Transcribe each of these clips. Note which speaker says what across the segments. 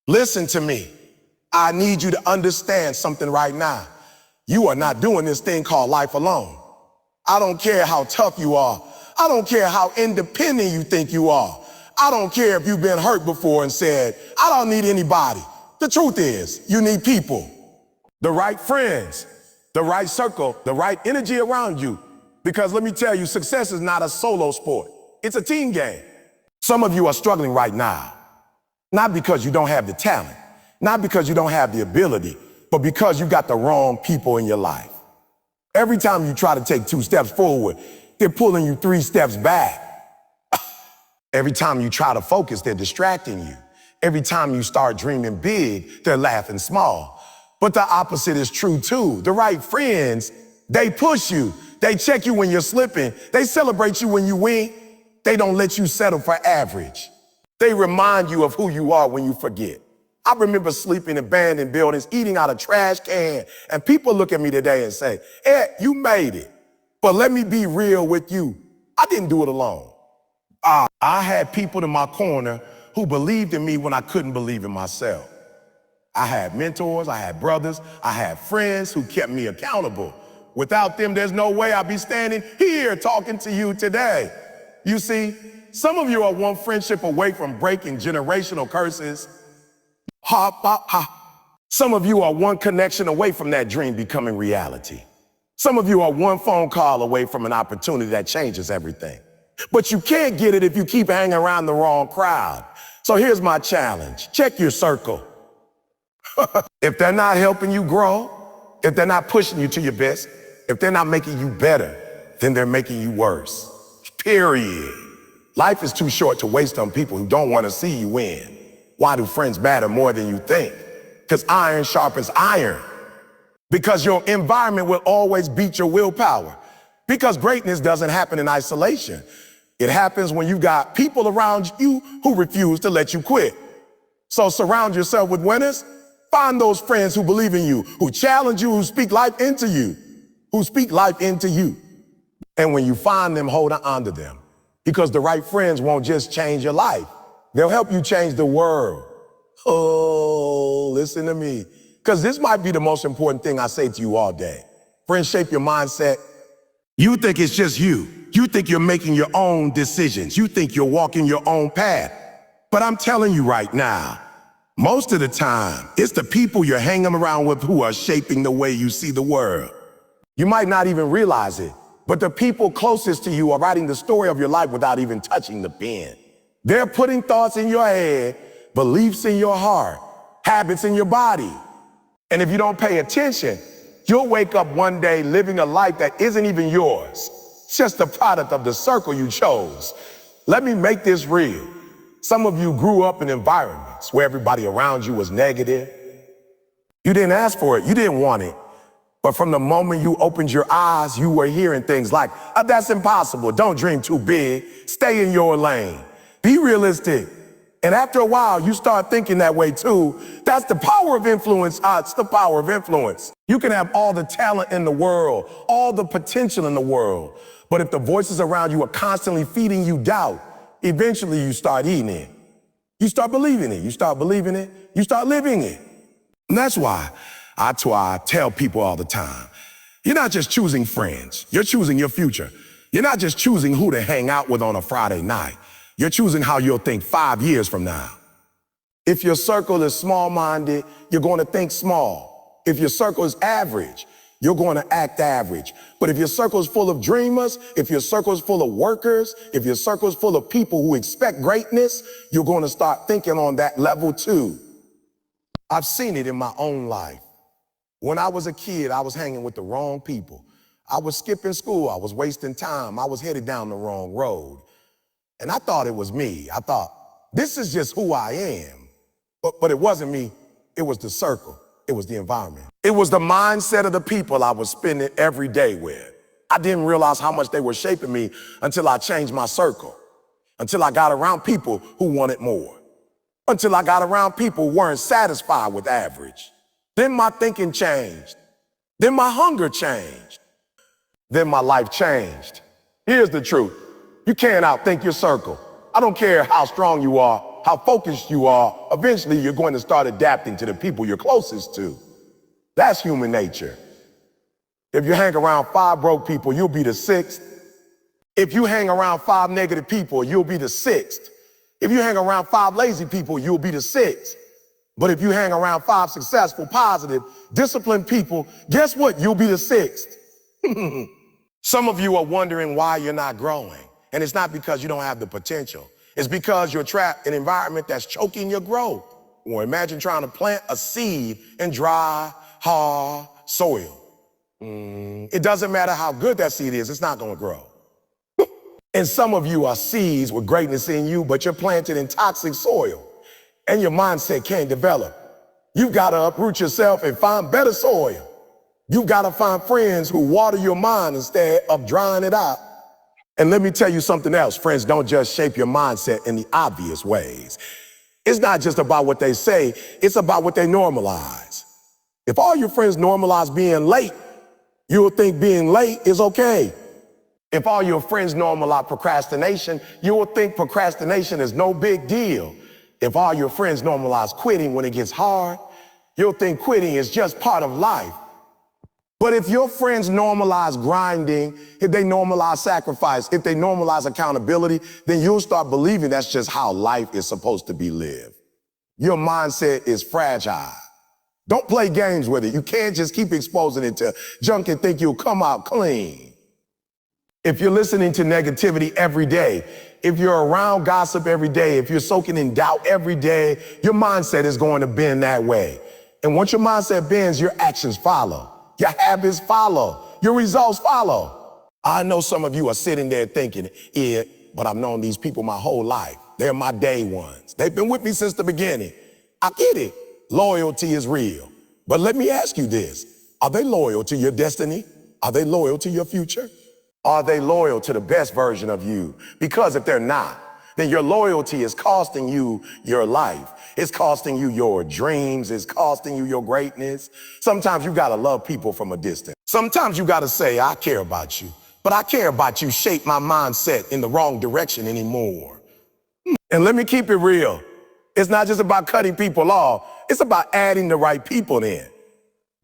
Speaker 1: Listen to me. I need you to understand something right now. You are not doing this thing called life alone. I don't care how tough you are. I don't care how independent you think you are. I don't care if you've been hurt before and said, I don't need anybody. The truth is, you need people. The right friends, the right circle, the right energy around you. Because let me tell you, success is not a solo sport. It's a team game. Some of you are struggling right now. Not because you don't have the talent, not because you don't have the ability, but because you got the wrong people in your life. Every time you try to take 2 steps forward, they're pulling you 3 steps back. Every time you try to focus, they're distracting you. Every time you start dreaming big, they're laughing small. But the opposite is true too. The right friends, they push you. They check you when you're slipping. They celebrate you when you win. They don't let you settle for average. They remind you of who you are when you forget. I remember sleeping in abandoned buildings, eating out of trash can, and people look at me today and say, Ed, you made it. But let me be real with you. I didn't do it alone. I had people in my corner who believed in me when I couldn't believe in myself. I had mentors, I had brothers, I had friends who kept me accountable. Without them, there's no way I'd be standing here talking to you today. You see, some of you are one friendship away from breaking generational curses. Ha, ha, ha. Some of you are one connection away from that dream becoming reality. Some of you are one phone call away from an opportunity that changes everything. But you can't get it if you keep hanging around the wrong crowd. So here's my challenge. Check your circle. If they're not helping you grow, if they're not pushing you to your best, if they're not making you better, then they're making you worse. Period. Life is too short to waste on people who don't want to see you win. Why do friends matter more than you think? Because iron sharpens iron. Because your environment will always beat your willpower. Because greatness doesn't happen in isolation. It happens when you got people around you who refuse to let you quit. So surround yourself with winners. Find those friends who believe in you, who challenge you, who speak life into you, And when you find them, hold on to them. Because the right friends won't just change your life. They'll help you change the world. Oh, listen to me. Because this might be the most important thing I say to you all day. Friends shape your mindset. You think it's just you. You think you're making your own decisions. You think you're walking your own path. But I'm telling you right now, most of the time, it's the people you're hanging around with who are shaping the way you see the world. You might not even realize it, but the people closest to you are writing the story of your life without even touching the pen. They're putting thoughts in your head, beliefs in your heart, habits in your body. And if you don't pay attention, you'll wake up one day living a life that isn't even yours. It's just the product of the circle you chose. Let me make this real. Some of you grew up in environments where everybody around you was negative. You didn't ask for it. You didn't want it. But from the moment you opened your eyes, you were hearing things like, that's impossible. Don't dream too big. Stay in your lane. Be realistic. And after a while, you start thinking that way too. That's the power of influence. It's the power of influence. You can have all the talent in the world, all the potential in the world. But if the voices around you are constantly feeding you doubt, eventually you start eating it. You start believing it. You start believing it. You start living it. And that's why I tell people all the time, you're not just choosing friends. You're choosing your future. You're not just choosing who to hang out with on a Friday night. You're choosing how you'll think 5 years from now. If your circle is small-minded, you're going to think small. If your circle is average, you're going to act average. But if your circle is full of dreamers, if your circle is full of workers, if your circle is full of people who expect greatness, you're going to start thinking on that level too. I've seen it in my own life. When I was a kid, I was hanging with the wrong people. I was skipping school. I was wasting time. I was headed down the wrong road. And I thought it was me. I thought, this is just who I am. But it wasn't me. It was the circle. It was the environment. It was the mindset of the people I was spending every day with. I didn't realize how much they were shaping me until I changed my circle, until I got around people who wanted more, until I got around people who weren't satisfied with average. Then my thinking changed. Then my hunger changed. Then my life changed. Here's the truth. You can't outthink your circle. I don't care how strong you are. how focused you are, eventually you're going to start adapting to the people you're closest to. That's human nature. If you hang around 5 broke people, you'll be the 6th. If you hang around 5 negative people, you'll be the 6th. If you hang around 5 lazy people, you'll be the 6th. But if you hang around 5 successful, positive, disciplined people, guess what? You'll be the 6th. Some of you are wondering why you're not growing. And it's not because you don't have the potential. It's because you're trapped in an environment that's choking your growth. Or imagine trying to plant a seed in dry, hard soil. It doesn't matter how good that seed is, it's not going to grow. And some of you are seeds with greatness in you, but you're planted in toxic soil, and your mindset can't develop. You've got to uproot yourself and find better soil. You've got to find friends who water your mind instead of drying it out. And let me tell you something else. Friends don't just shape your mindset in the obvious ways. It's not just about what they say, it's about what they normalize. If all your friends normalize being late, you'll think being late is okay. If all your friends normalize procrastination, you will think procrastination is no big deal. If all your friends normalize quitting when it gets hard, you'll think quitting is just part of life. But if your friends normalize grinding, if they normalize sacrifice, if they normalize accountability, then you'll start believing that's just how life is supposed to be lived. Your mindset is fragile. Don't play games with it. You can't just keep exposing it to junk and think you'll come out clean. If you're listening to negativity every day, if you're around gossip every day, if you're soaking in doubt every day, your mindset is going to bend that way. And once your mindset bends, your actions follow. Your habits follow. Your results follow. I know some of you are sitting there thinking, yeah, but I've known these people my whole life. They're my day ones. They've been with me since the beginning. I get it. Loyalty is real. But let me ask you this. Are they loyal to your destiny? Are they loyal to your future? Are they loyal to the best version of you? Because if they're not, then your loyalty is costing you your life. It's costing you your dreams. It's costing you your greatness. Sometimes you gotta love people from a distance. Sometimes you gotta say, I care about you, but I care about you shape my mindset in the wrong direction anymore. And let me keep it real. It's not just about cutting people off. It's about adding the right people in.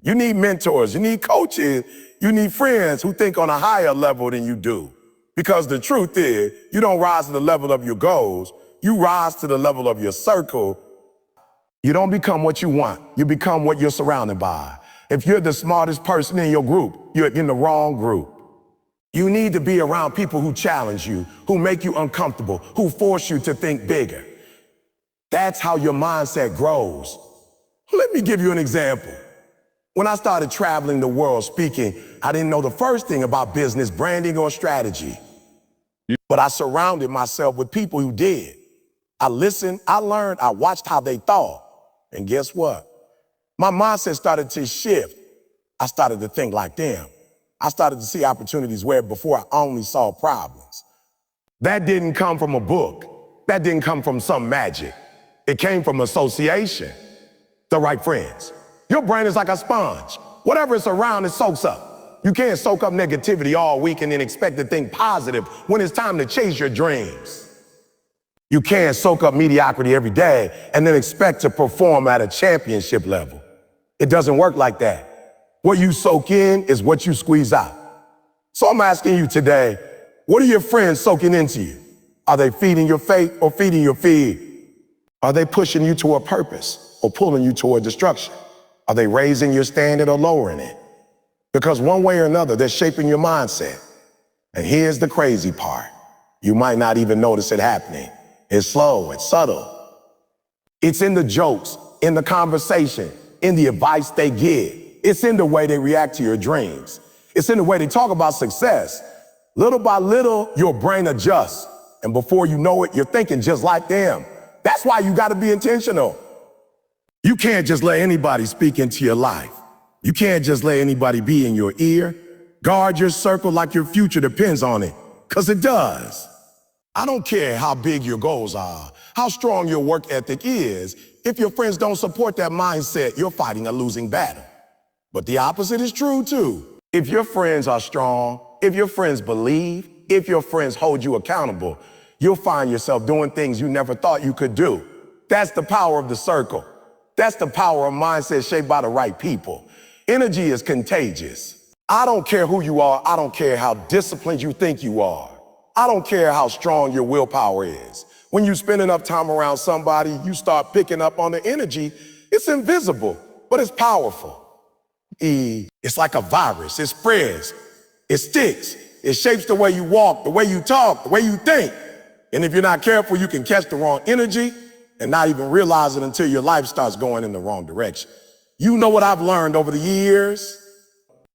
Speaker 1: You need mentors. You need coaches. You need friends who think on a higher level than you do. Because the truth is, you don't rise to the level of your goals. You rise to the level of your circle. You don't become what you want. You become what you're surrounded by. If you're the smartest person in your group, you're in the wrong group. You need to be around people who challenge you, who make you uncomfortable, who force you to think bigger. That's how your mindset grows. Let me give you an example. When I started traveling the world speaking, I didn't know the first thing about business, branding, or strategy. But I surrounded myself with people who did. I listened, I learned, I watched how they thought. And guess what? My mindset started to shift. I started to think like them. I started to see opportunities where before I only saw problems. That didn't come from a book. That didn't come from some magic. It came from association. The right friends. Your brain is like a sponge. Whatever it's around, it soaks up. You can't soak up negativity all week and then expect to think positive when it's time to chase your dreams. You can't soak up mediocrity every day and then expect to perform at a championship level. It doesn't work like that. What you soak in is what you squeeze out. So I'm asking you today, what are your friends soaking into you? Are they feeding your faith or feeding your feed? Are they pushing you toward purpose or pulling you toward destruction? Are they raising your standard or lowering it? Because one way or another, they're shaping your mindset. And here's the crazy part. You might not even notice it happening. It's slow, it's subtle. It's in the jokes, in the conversation, in the advice they give. It's in the way they react to your dreams. It's in the way they talk about success. Little by little, your brain adjusts. And before you know it, you're thinking just like them. That's why you gotta be intentional. You can't just let anybody speak into your life. You can't just let anybody be in your ear. Guard your circle like your future depends on it, because it does. I don't care how big your goals are, how strong your work ethic is. If your friends don't support that mindset, you're fighting a losing battle. But the opposite is true too. If your friends are strong, if your friends believe, if your friends hold you accountable, you'll find yourself doing things you never thought you could do. That's the power of the circle. That's the power of mindset shaped by the right people. Energy is contagious. I don't care who you are. I don't care how disciplined you think you are. I don't care how strong your willpower is. When you spend enough time around somebody, you start picking up on the energy. It's invisible, but it's powerful. It's like a virus. It spreads. It sticks. It shapes the way you walk, the way you talk, the way you think. And if you're not careful, you can catch the wrong energy and not even realize it until your life starts going in the wrong direction. You know what I've learned over the years?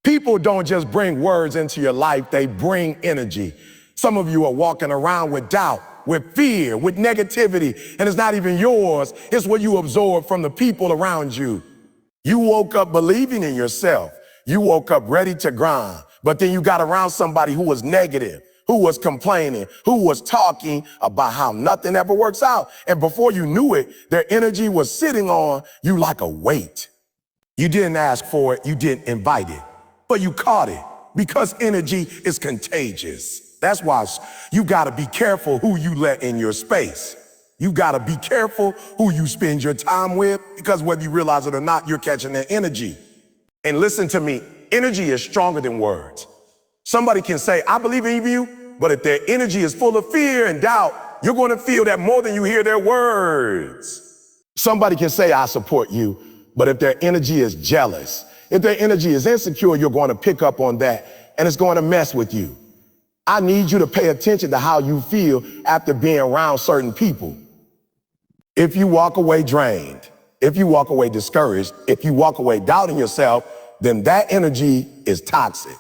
Speaker 1: People don't just bring words into your life, they bring energy. Some of you are walking around with doubt, with fear, with negativity, and it's not even yours. It's what you absorb from the people around you. You woke up believing in yourself. You woke up ready to grind, but then you got around somebody who was negative, who was complaining, who was talking about how nothing ever works out. And before you knew it, their energy was sitting on you like a weight. You didn't ask for it, you didn't invite it, but you caught it because energy is contagious. That's why you gotta be careful who you let in your space. You gotta be careful who you spend your time with, because whether you realize it or not, you're catching their energy. And listen to me, energy is stronger than words. Somebody can say, I believe in you, but if their energy is full of fear and doubt, you're gonna feel that more than you hear their words. Somebody can say, I support you, but if their energy is jealous, if their energy is insecure, you're going to pick up on that and it's going to mess with you. I need you to pay attention to how you feel after being around certain people. If you walk away drained, if you walk away discouraged, if you walk away doubting yourself, then that energy is toxic.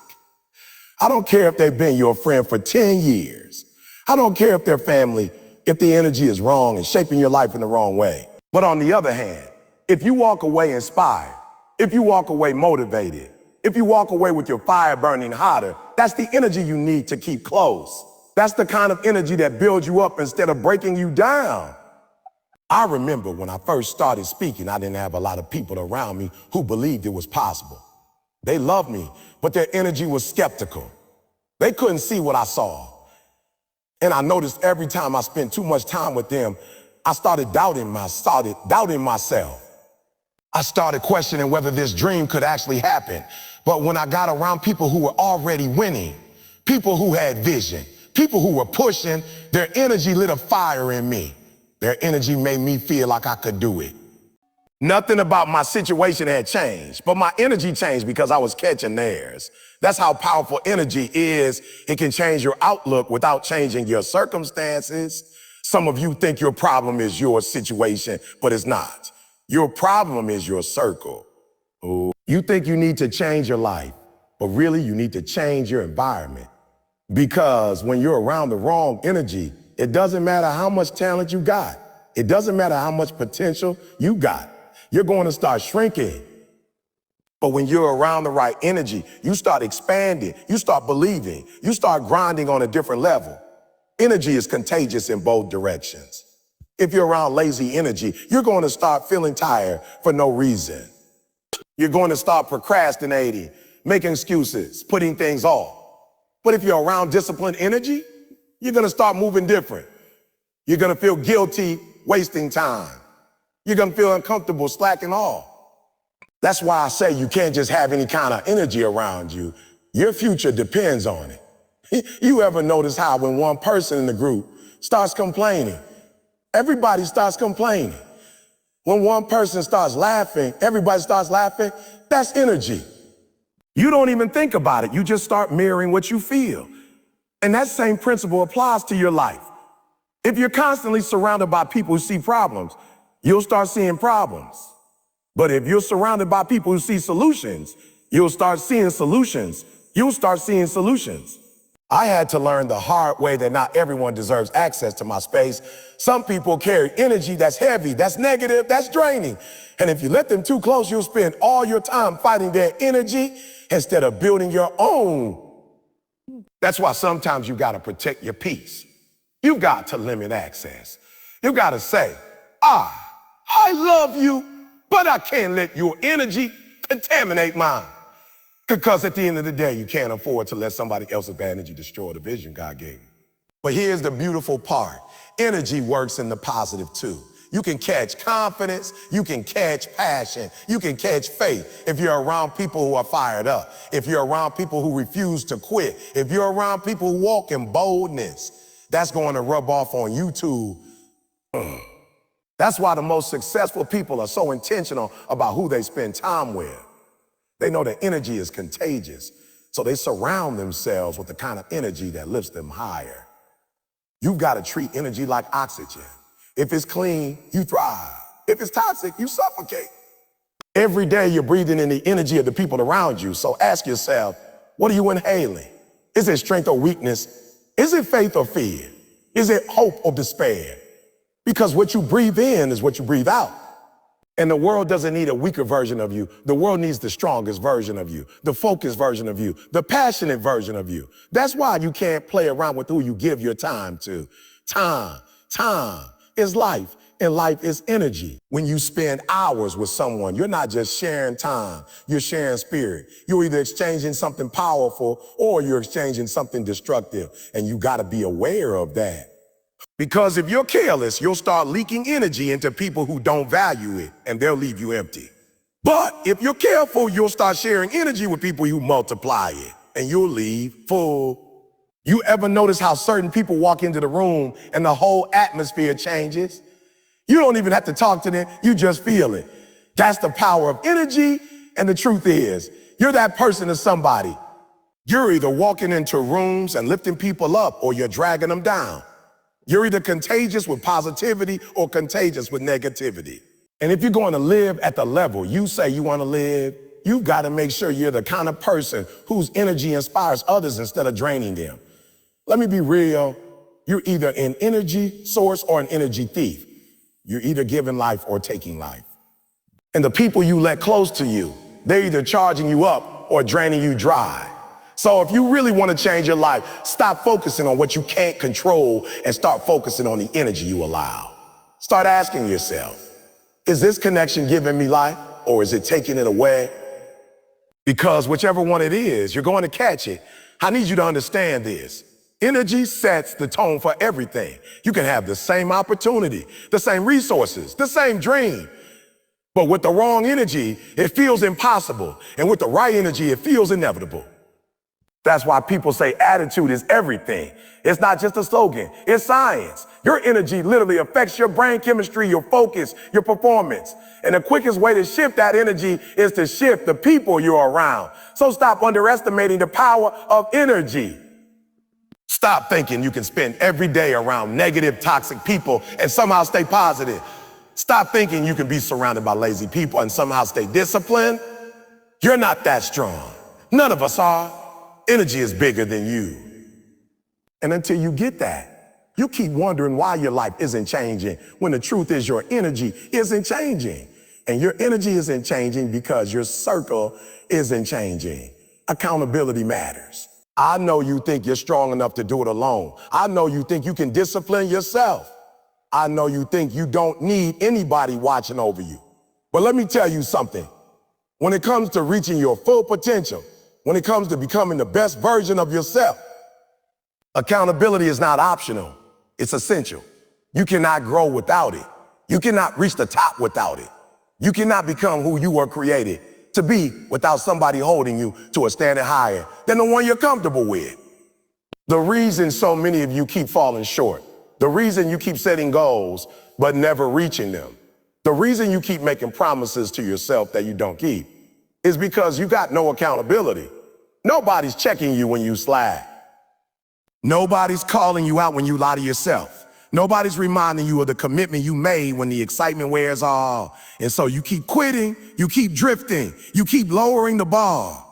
Speaker 1: I don't care if they've been your friend for 10 years. I don't care if they're family, if the energy is wrong and shaping your life in the wrong way. But on the other hand, if you walk away inspired, if you walk away motivated, if you walk away with your fire burning hotter, that's the energy you need to keep close. That's the kind of energy that builds you up instead of breaking you down. I remember when I first started speaking, I didn't have a lot of people around me who believed it was possible. They loved me, but their energy was skeptical. They couldn't see what I saw. And I noticed every time I spent too much time with them, I started doubting myself. I started questioning whether this dream could actually happen. But when I got around people who were already winning, people who had vision, people who were pushing, their energy lit a fire in me. Their energy made me feel like I could do it. Nothing about my situation had changed, but my energy changed because I was catching theirs. That's how powerful energy is. It can change your outlook without changing your circumstances. Some of you think your problem is your situation, but it's not. Your problem is your circle. Ooh. You think you need to change your life, but really you need to change your environment. Because when you're around the wrong energy, it doesn't matter how much talent you got. It doesn't matter how much potential you got. You're going to start shrinking. But when you're around the right energy, you start expanding, you start believing, you start grinding on a different level. Energy is contagious in both directions. If you're around lazy energy, you're going to start feeling tired for no reason. You're going to start procrastinating, making excuses, putting things off. But if you're around disciplined energy, you're going to start moving different. You're going to feel guilty wasting time. You're going to feel uncomfortable slacking off. That's why I say you can't just have any kind of energy around you. Your future depends on it. You ever notice how when one person in the group starts complaining, everybody starts complaining? When one person starts laughing, everybody starts laughing. That's energy. You don't even think about it. You just start mirroring what you feel. And that same principle applies to your life. If you're constantly surrounded by people who see problems, you'll start seeing problems. But if you're surrounded by people who see solutions, you'll start seeing solutions. You'll start seeing solutions. I had to learn the hard way that not everyone deserves access to my space. Some people carry energy that's heavy, that's negative, that's draining. And if you let them too close, you'll spend all your time fighting their energy instead of building your own. That's why sometimes you gotta protect your peace. You've got to limit access. You gotta say, I love you, but I can't let your energy contaminate mine. Because at the end of the day, you can't afford to let somebody else's bad energy destroy the vision God gave you. But here's the beautiful part. Energy works in the positive too. You can catch confidence. You can catch passion. You can catch faith if you're around people who are fired up. If you're around people who refuse to quit. If you're around people who walk in boldness, that's going to rub off on you too. That's why the most successful people are so intentional about who they spend time with. They know that energy is contagious, so they surround themselves with the kind of energy that lifts them higher. You've got to treat energy like oxygen. If it's clean, you thrive. If it's toxic, you suffocate. Every day you're breathing in the energy of the people around you, so ask yourself, what are you inhaling? Is it strength or weakness? Is it faith or fear? Is it hope or despair? Because what you breathe in is what you breathe out. And the world doesn't need a weaker version of you. The world needs the strongest version of you, the focused version of you, the passionate version of you. That's why you can't play around with who you give your time to. Time is life, and life is energy. When you spend hours with someone, you're not just sharing time, you're sharing spirit. You're either exchanging something powerful or you're exchanging something destructive, and you gotta be aware of that. Because if you're careless, you'll start leaking energy into people who don't value it, and they'll leave you empty. But if you're careful, you'll start sharing energy with people who multiply it, and you'll leave full. You ever notice how certain people walk into the room and the whole atmosphere changes? You don't even have to talk to them, you just feel it. That's the power of energy, and the truth is, you're that person to somebody. You're either walking into rooms and lifting people up, or you're dragging them down. You're either contagious with positivity or contagious with negativity. And if you're going to live at the level you say you want to live, you've got to make sure you're the kind of person whose energy inspires others instead of draining them. Let me be real. You're either an energy source or an energy thief. You're either giving life or taking life. And the people you let close to you, they're either charging you up or draining you dry. So if you really want to change your life, stop focusing on what you can't control and start focusing on the energy you allow. Start asking yourself, is this connection giving me life or is it taking it away? Because whichever one it is, you're going to catch it. I need you to understand this. Energy sets the tone for everything. You can have the same opportunity, the same resources, the same dream. But with the wrong energy, it feels impossible. And with the right energy, it feels inevitable. That's why people say attitude is everything. It's not just a slogan, it's science. Your energy literally affects your brain chemistry, your focus, your performance. And the quickest way to shift that energy is to shift the people you're around. So stop underestimating the power of energy. Stop thinking you can spend every day around negative, toxic people and somehow stay positive. Stop thinking you can be surrounded by lazy people and somehow stay disciplined. You're not that strong. None of us are. Energy is bigger than you. And until you get that, you keep wondering why your life isn't changing when the truth is your energy isn't changing. And your energy isn't changing because your circle isn't changing. Accountability matters. I know you think you're strong enough to do it alone. I know you think you can discipline yourself. I know you think you don't need anybody watching over you. But let me tell you something. When it comes to reaching your full potential, when it comes to becoming the best version of yourself, accountability is not optional, it's essential. You cannot grow without it. You cannot reach the top without it. You cannot become who you were created to be without somebody holding you to a standard higher than the one you're comfortable with. The reason so many of you keep falling short, the reason you keep setting goals but never reaching them, the reason you keep making promises to yourself that you don't keep, is because you got no accountability. Nobody's checking you when you slack. Nobody's calling you out when you lie to yourself. Nobody's reminding you of the commitment you made when the excitement wears off. And so you keep quitting, you keep drifting, you keep lowering the bar.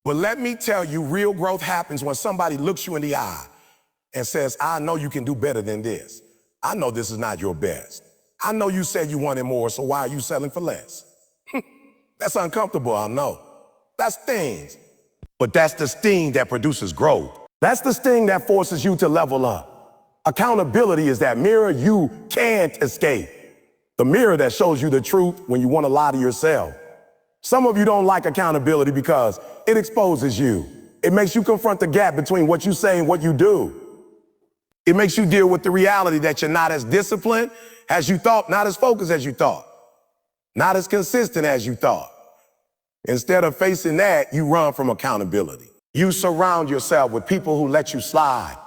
Speaker 1: But let me tell you, real growth happens when somebody looks you in the eye and says, I know you can do better than this. I know this is not your best. I know you said you wanted more, so why are you selling for less? That's uncomfortable, I know. That stings. But that's the sting that produces growth. That's the sting that forces you to level up. Accountability is that mirror you can't escape. The mirror that shows you the truth when you want to lie to yourself. Some of you don't like accountability because it exposes you. It makes you confront the gap between what you say and what you do. It makes you deal with the reality that you're not as disciplined as you thought, not as focused as you thought, not as consistent as you thought. Instead of facing that, you run from accountability. You surround yourself with people who let you slide,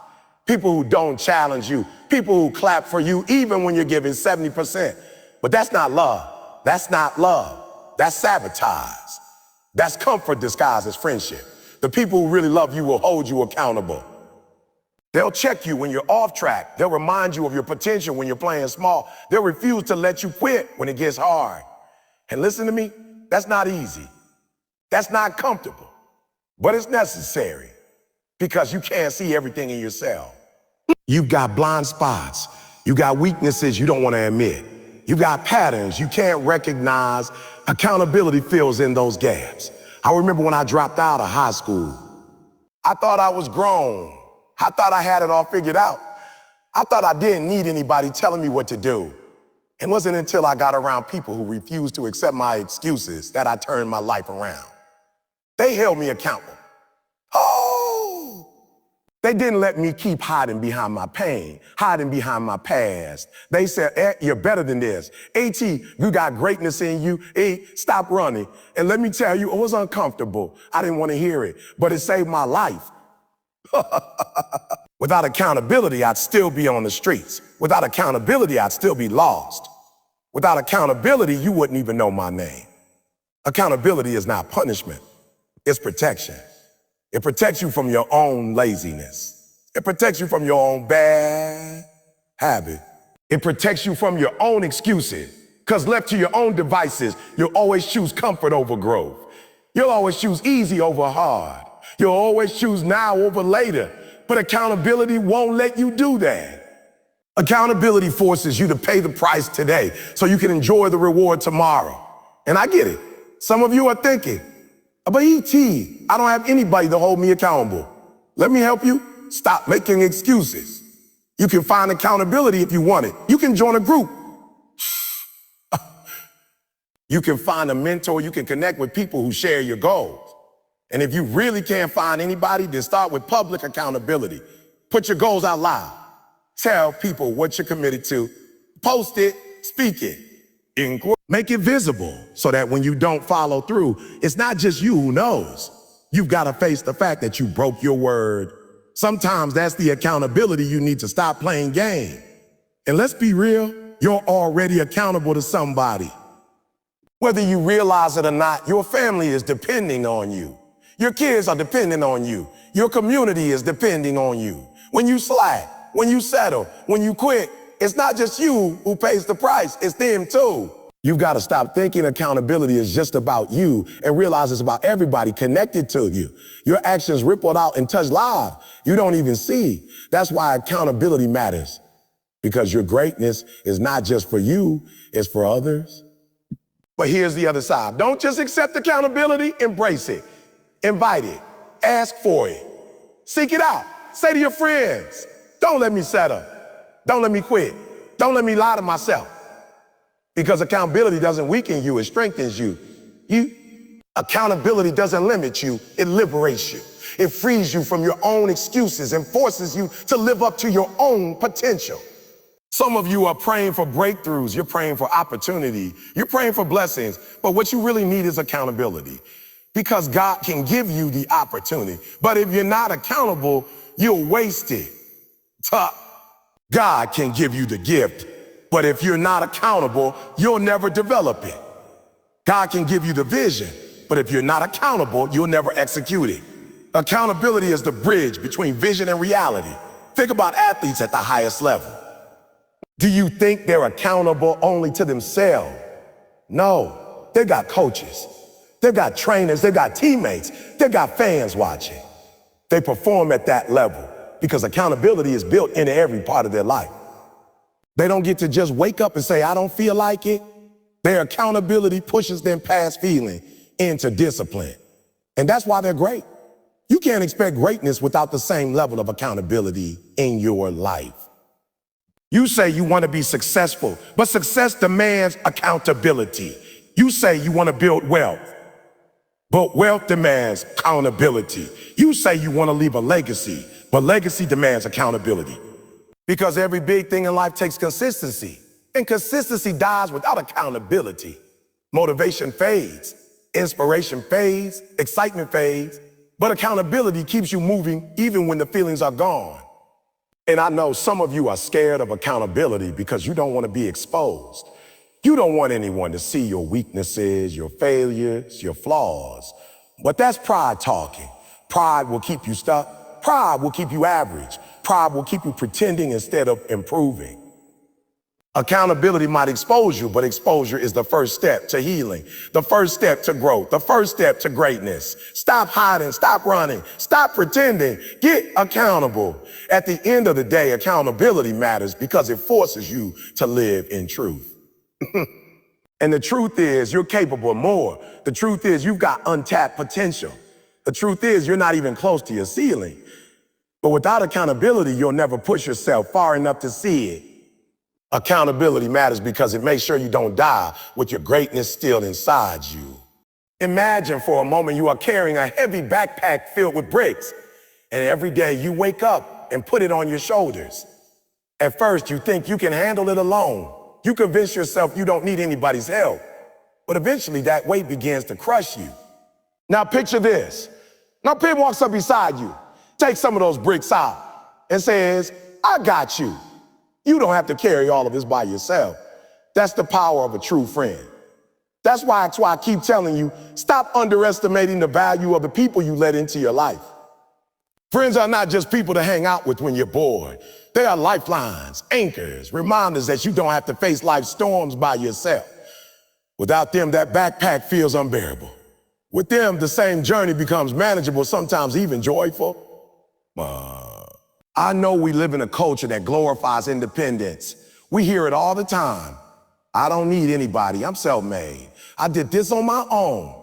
Speaker 1: people who don't challenge you, people who clap for you even when you're giving 70%. But that's not love. That's not love. That's sabotage. That's comfort disguised as friendship. The people who really love you will hold you accountable. They'll check you when you're off track. They'll remind you of your potential when you're playing small. They'll refuse to let you quit when it gets hard. And listen to me, that's not easy. That's not comfortable, but it's necessary because you can't see everything in yourself. You've got blind spots. You got weaknesses you don't want to admit. You got patterns you can't recognize. Accountability fills in those gaps. I remember when I dropped out of high school. I thought I was grown. I thought I had it all figured out. I thought I didn't need anybody telling me what to do. It wasn't until I got around people who refused to accept my excuses that I turned my life around. They held me accountable. Oh! They didn't let me keep hiding behind my pain, hiding behind my past. They said, you're better than this. A.T., you got greatness in you. Stop running. And let me tell you, it was uncomfortable. I didn't want to hear it, but it saved my life. Without accountability, I'd still be on the streets. Without accountability, I'd still be lost. Without accountability, you wouldn't even know my name. Accountability is not punishment. It's protection. It protects you from your own laziness. It protects you from your own bad habit. It protects you from your own excuses. Because left to your own devices, you'll always choose comfort over growth. You'll always choose easy over hard. You'll always choose now over later. But accountability won't let you do that. Accountability forces you to pay the price today so you can enjoy the reward tomorrow. And I get it. Some of you are thinking, but E.T., I don't have anybody to hold me accountable. Let me help you. Stop making excuses. You can find accountability if you want it. You can join a group. You can find a mentor. You can connect with people who share your goals. And if you really can't find anybody, then start with public accountability. Put your goals out loud. Tell people what you're committed to. Post it, speak it. Make it visible so that when you don't follow through, it's not just you who knows. You've got to face the fact that you broke your word. Sometimes that's the accountability you need to stop playing game. And let's be real, you're already accountable to somebody. Whether you realize it or not, your family is depending on you. Your kids are depending on you. Your community is depending on you. When you slack, when you settle, when you quit, it's not just you who pays the price, it's them too. You've got to stop thinking accountability is just about you and realize it's about everybody connected to you. Your actions ripple out and touch lives you don't even see. That's why accountability matters, because your greatness is not just for you, it's for others. But here's the other side. Don't just accept accountability, embrace it. Invite it. Ask for it. Seek it out. Say to your friends, don't let me settle. Don't let me quit. Don't let me lie to myself. Because accountability doesn't weaken you, it strengthens you. Accountability doesn't limit you, it liberates you. It frees you from your own excuses and forces you to live up to your own potential. Some of you are praying for breakthroughs, you're praying for opportunity, you're praying for blessings, but what you really need is accountability. Because God can give you the opportunity, but if you're not accountable, you'll waste it. God can give you the gift, but if you're not accountable, you'll never develop it. God can give you the vision, but if you're not accountable, you'll never execute it. Accountability is the bridge between vision and reality. Think about athletes at the highest level. Do you think they're accountable only to themselves? No, they've got coaches. They've got trainers, they've got teammates, they've got fans watching. They perform at that level because accountability is built into every part of their life. They don't get to just wake up and say, I don't feel like it. Their accountability pushes them past feeling into discipline. And that's why they're great. You can't expect greatness without the same level of accountability in your life. You say you want to be successful, but success demands accountability. You say you want to build wealth, but wealth demands accountability. You say you want to leave a legacy, but legacy demands accountability. Because every big thing in life takes consistency. And consistency dies without accountability. Motivation fades, inspiration fades, excitement fades, but accountability keeps you moving even when the feelings are gone. And I know some of you are scared of accountability because you don't want to be exposed. You don't want anyone to see your weaknesses, your failures, your flaws. But that's pride talking. Pride will keep you stuck. Pride will keep you average. Pride will keep you pretending instead of improving. Accountability might expose you, but exposure is the first step to healing, the first step to growth, the first step to greatness. Stop hiding, stop running, stop pretending, get accountable. At the end of the day, accountability matters because it forces you to live in truth. And the truth is you're capable of more. The truth is you've got untapped potential. The truth is you're not even close to your ceiling. But without accountability, you'll never push yourself far enough to see it. Accountability matters because it makes sure you don't die with your greatness still inside you. Imagine for a moment you are carrying a heavy backpack filled with bricks, and every day you wake up and put it on your shoulders. At first, you think you can handle it alone. You convince yourself you don't need anybody's help. But eventually, that weight begins to crush you. Now picture this. Now Pim walks up beside you, takes some of those bricks out, and says, "I got you. You don't have to carry all of this by yourself." That's the power of a true friend. That's why I keep telling you, stop underestimating the value of the people you let into your life. Friends are not just people to hang out with when you're bored. They are lifelines, anchors, reminders that you don't have to face life's storms by yourself. Without them, that backpack feels unbearable. With them, the same journey becomes manageable, sometimes even joyful. I know we live in a culture that glorifies independence. We hear it all the time. I don't need anybody. I'm self-made. I did this on my own.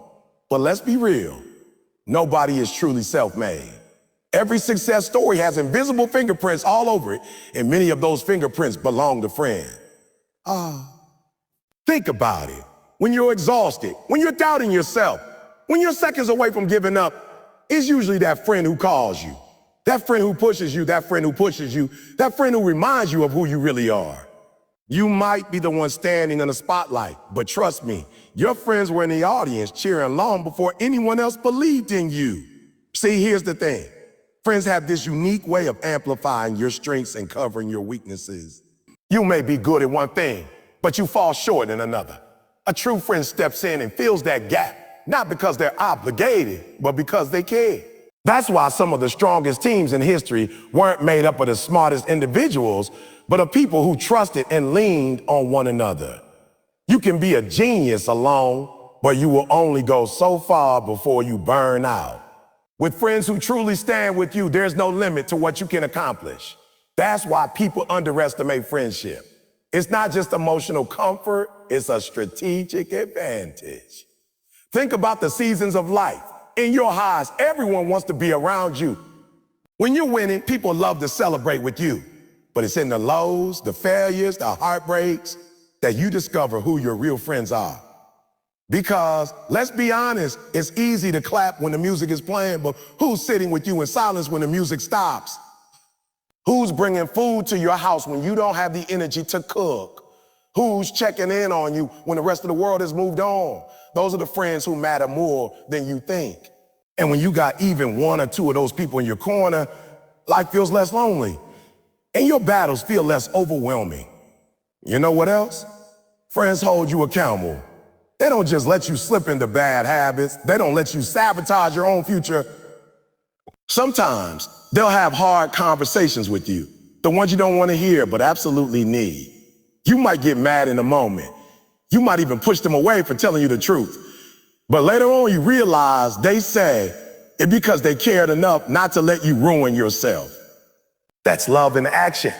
Speaker 1: But let's be real. Nobody is truly self-made. Every success story has invisible fingerprints all over it, and many of those fingerprints belong to friends. Think about it. When you're exhausted, when you're doubting yourself, when you're seconds away from giving up, it's usually that friend who calls you. That friend who pushes you, that friend who pushes you, that friend who reminds you of who you really are. You might be the one standing in the spotlight, but trust me, your friends were in the audience cheering long before anyone else believed in you. See, here's the thing. Friends have this unique way of amplifying your strengths and covering your weaknesses. You may be good at one thing, but you fall short in another. A true friend steps in and fills that gap, not because they're obligated, but because they care. That's why some of the strongest teams in history weren't made up of the smartest individuals, but of people who trusted and leaned on one another. You can be a genius alone, but you will only go so far before you burn out. With friends who truly stand with you, there's no limit to what you can accomplish. That's why people underestimate friendship. It's not just emotional comfort, it's a strategic advantage. Think about the seasons of life. In your highs, everyone wants to be around you. When you're winning, people love to celebrate with you. But it's in the lows, the failures, the heartbreaks that you discover who your real friends are. Because, let's be honest, it's easy to clap when the music is playing, but who's sitting with you in silence when the music stops? Who's bringing food to your house when you don't have the energy to cook? Who's checking in on you when the rest of the world has moved on? Those are the friends who matter more than you think. And when you got even one or two of those people in your corner, life feels less lonely. And your battles feel less overwhelming. You know what else? Friends hold you accountable. They don't just let you slip into bad habits. They don't let you sabotage your own future. Sometimes they'll have hard conversations with you, the ones you don't want to hear but absolutely need. You might get mad in a moment. You might even push them away for telling you the truth. But later on, you realize they say it because they cared enough not to let you ruin yourself. That's love in action.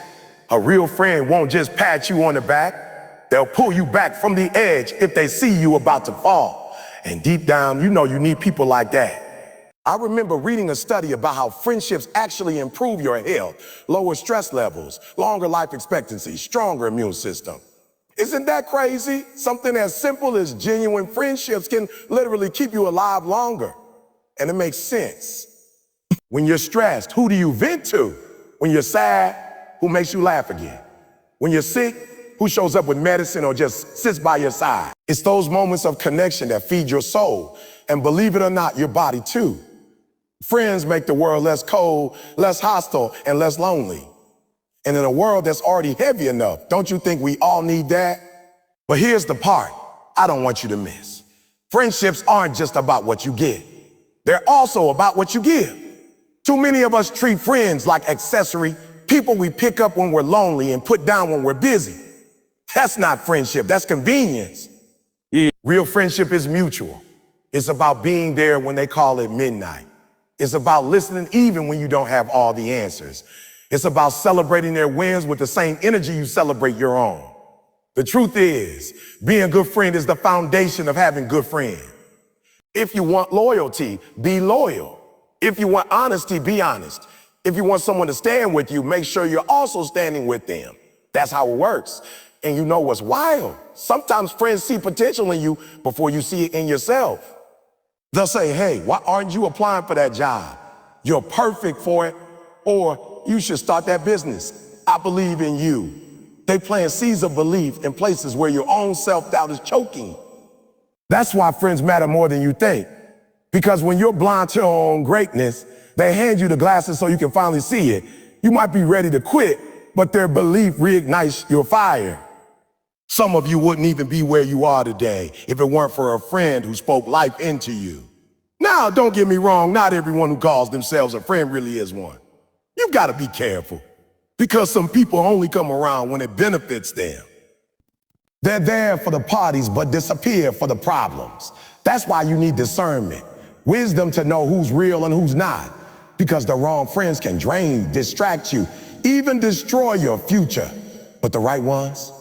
Speaker 1: A real friend won't just pat you on the back. They'll pull you back from the edge if they see you about to fall. And deep down, you know you need people like that. I remember reading a study about how friendships actually improve your health, lower stress levels, longer life expectancy, stronger immune system. Isn't that crazy? Something as simple as genuine friendships can literally keep you alive longer. And it makes sense. When you're stressed, who do you vent to? When you're sad, who makes you laugh again? When you're sick, who shows up with medicine or just sits by your side? It's those moments of connection that feed your soul, and believe it or not, your body too. Friends make the world less cold, less hostile, and less lonely. And in a world that's already heavy enough, don't you think we all need that? But here's the part I don't want you to miss. Friendships aren't just about what you get. They're also about what you give. Too many of us treat friends like accessory, people we pick up when we're lonely and put down when we're busy. That's not friendship, that's convenience. Real friendship is mutual. It's about being there when they call it midnight. It's about listening even when you don't have all the answers. It's about celebrating their wins with the same energy you celebrate your own. The truth is, being a good friend is the foundation of having good friends. If you want loyalty, be loyal. If you want honesty, be honest. If you want someone to stand with you, make sure you're also standing with them. That's how it works. And you know what's wild? Sometimes friends see potential in you before you see it in yourself. They'll say, hey, why aren't you applying for that job? You're perfect for it. Or you should start that business. I believe in you. They plant seeds of belief in places where your own self-doubt is choking. That's why friends matter more than you think. Because when you're blind to your own greatness, they hand you the glasses so you can finally see it. You might be ready to quit, but their belief reignites your fire. Some of you wouldn't even be where you are today if it weren't for a friend who spoke life into you. Now, don't get me wrong, not everyone who calls themselves a friend really is one. You've got to be careful, because some people only come around when it benefits them. They're there for the parties, but disappear for the problems. That's why you need discernment, wisdom to know who's real and who's not, because the wrong friends can drain, distract you, even destroy your future. But the right ones,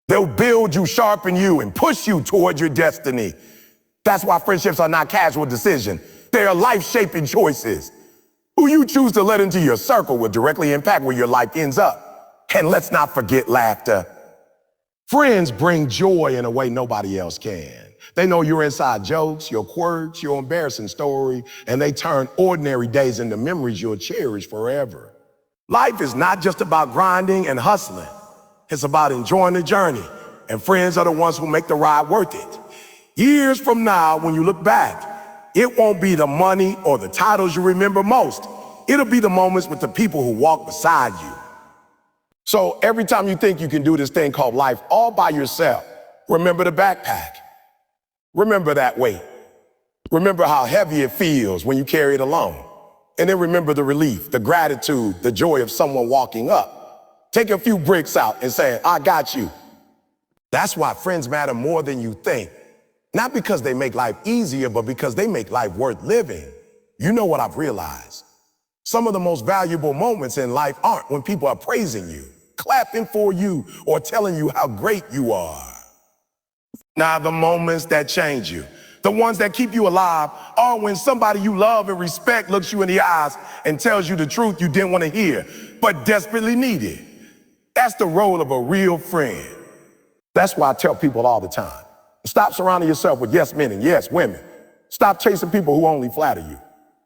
Speaker 1: they'll build you, sharpen you, and push you toward your destiny. That's why friendships are not casual decisions. They are life-shaping choices. Who you choose to let into your circle will directly impact where your life ends up. And let's not forget laughter. Friends bring joy in a way nobody else can. They know your inside jokes, your quirks, your embarrassing story, and they turn ordinary days into memories you'll cherish forever. Life is not just about grinding and hustling. It's about enjoying the journey, and friends are the ones who make the ride worth it. Years from now, when you look back, it won't be the money or the titles you remember most. It'll be the moments with the people who walk beside you. So every time you think you can do this thing called life all by yourself, remember the backpack. Remember that weight. Remember how heavy it feels when you carry it alone. And then remember the relief, the gratitude, the joy of someone walking up. Take a few bricks out and say, I got you. That's why friends matter more than you think. Not because they make life easier, but because they make life worth living. You know what I've realized? Some of the most valuable moments in life aren't when people are praising you, clapping for you, or telling you how great you are. Now, the moments that change you, the ones that keep you alive, are when somebody you love and respect looks you in the eyes and tells you the truth you didn't want to hear, but desperately needed. That's the role of a real friend. That's why I tell people all the time, stop surrounding yourself with yes men and yes women. Stop chasing people who only flatter you,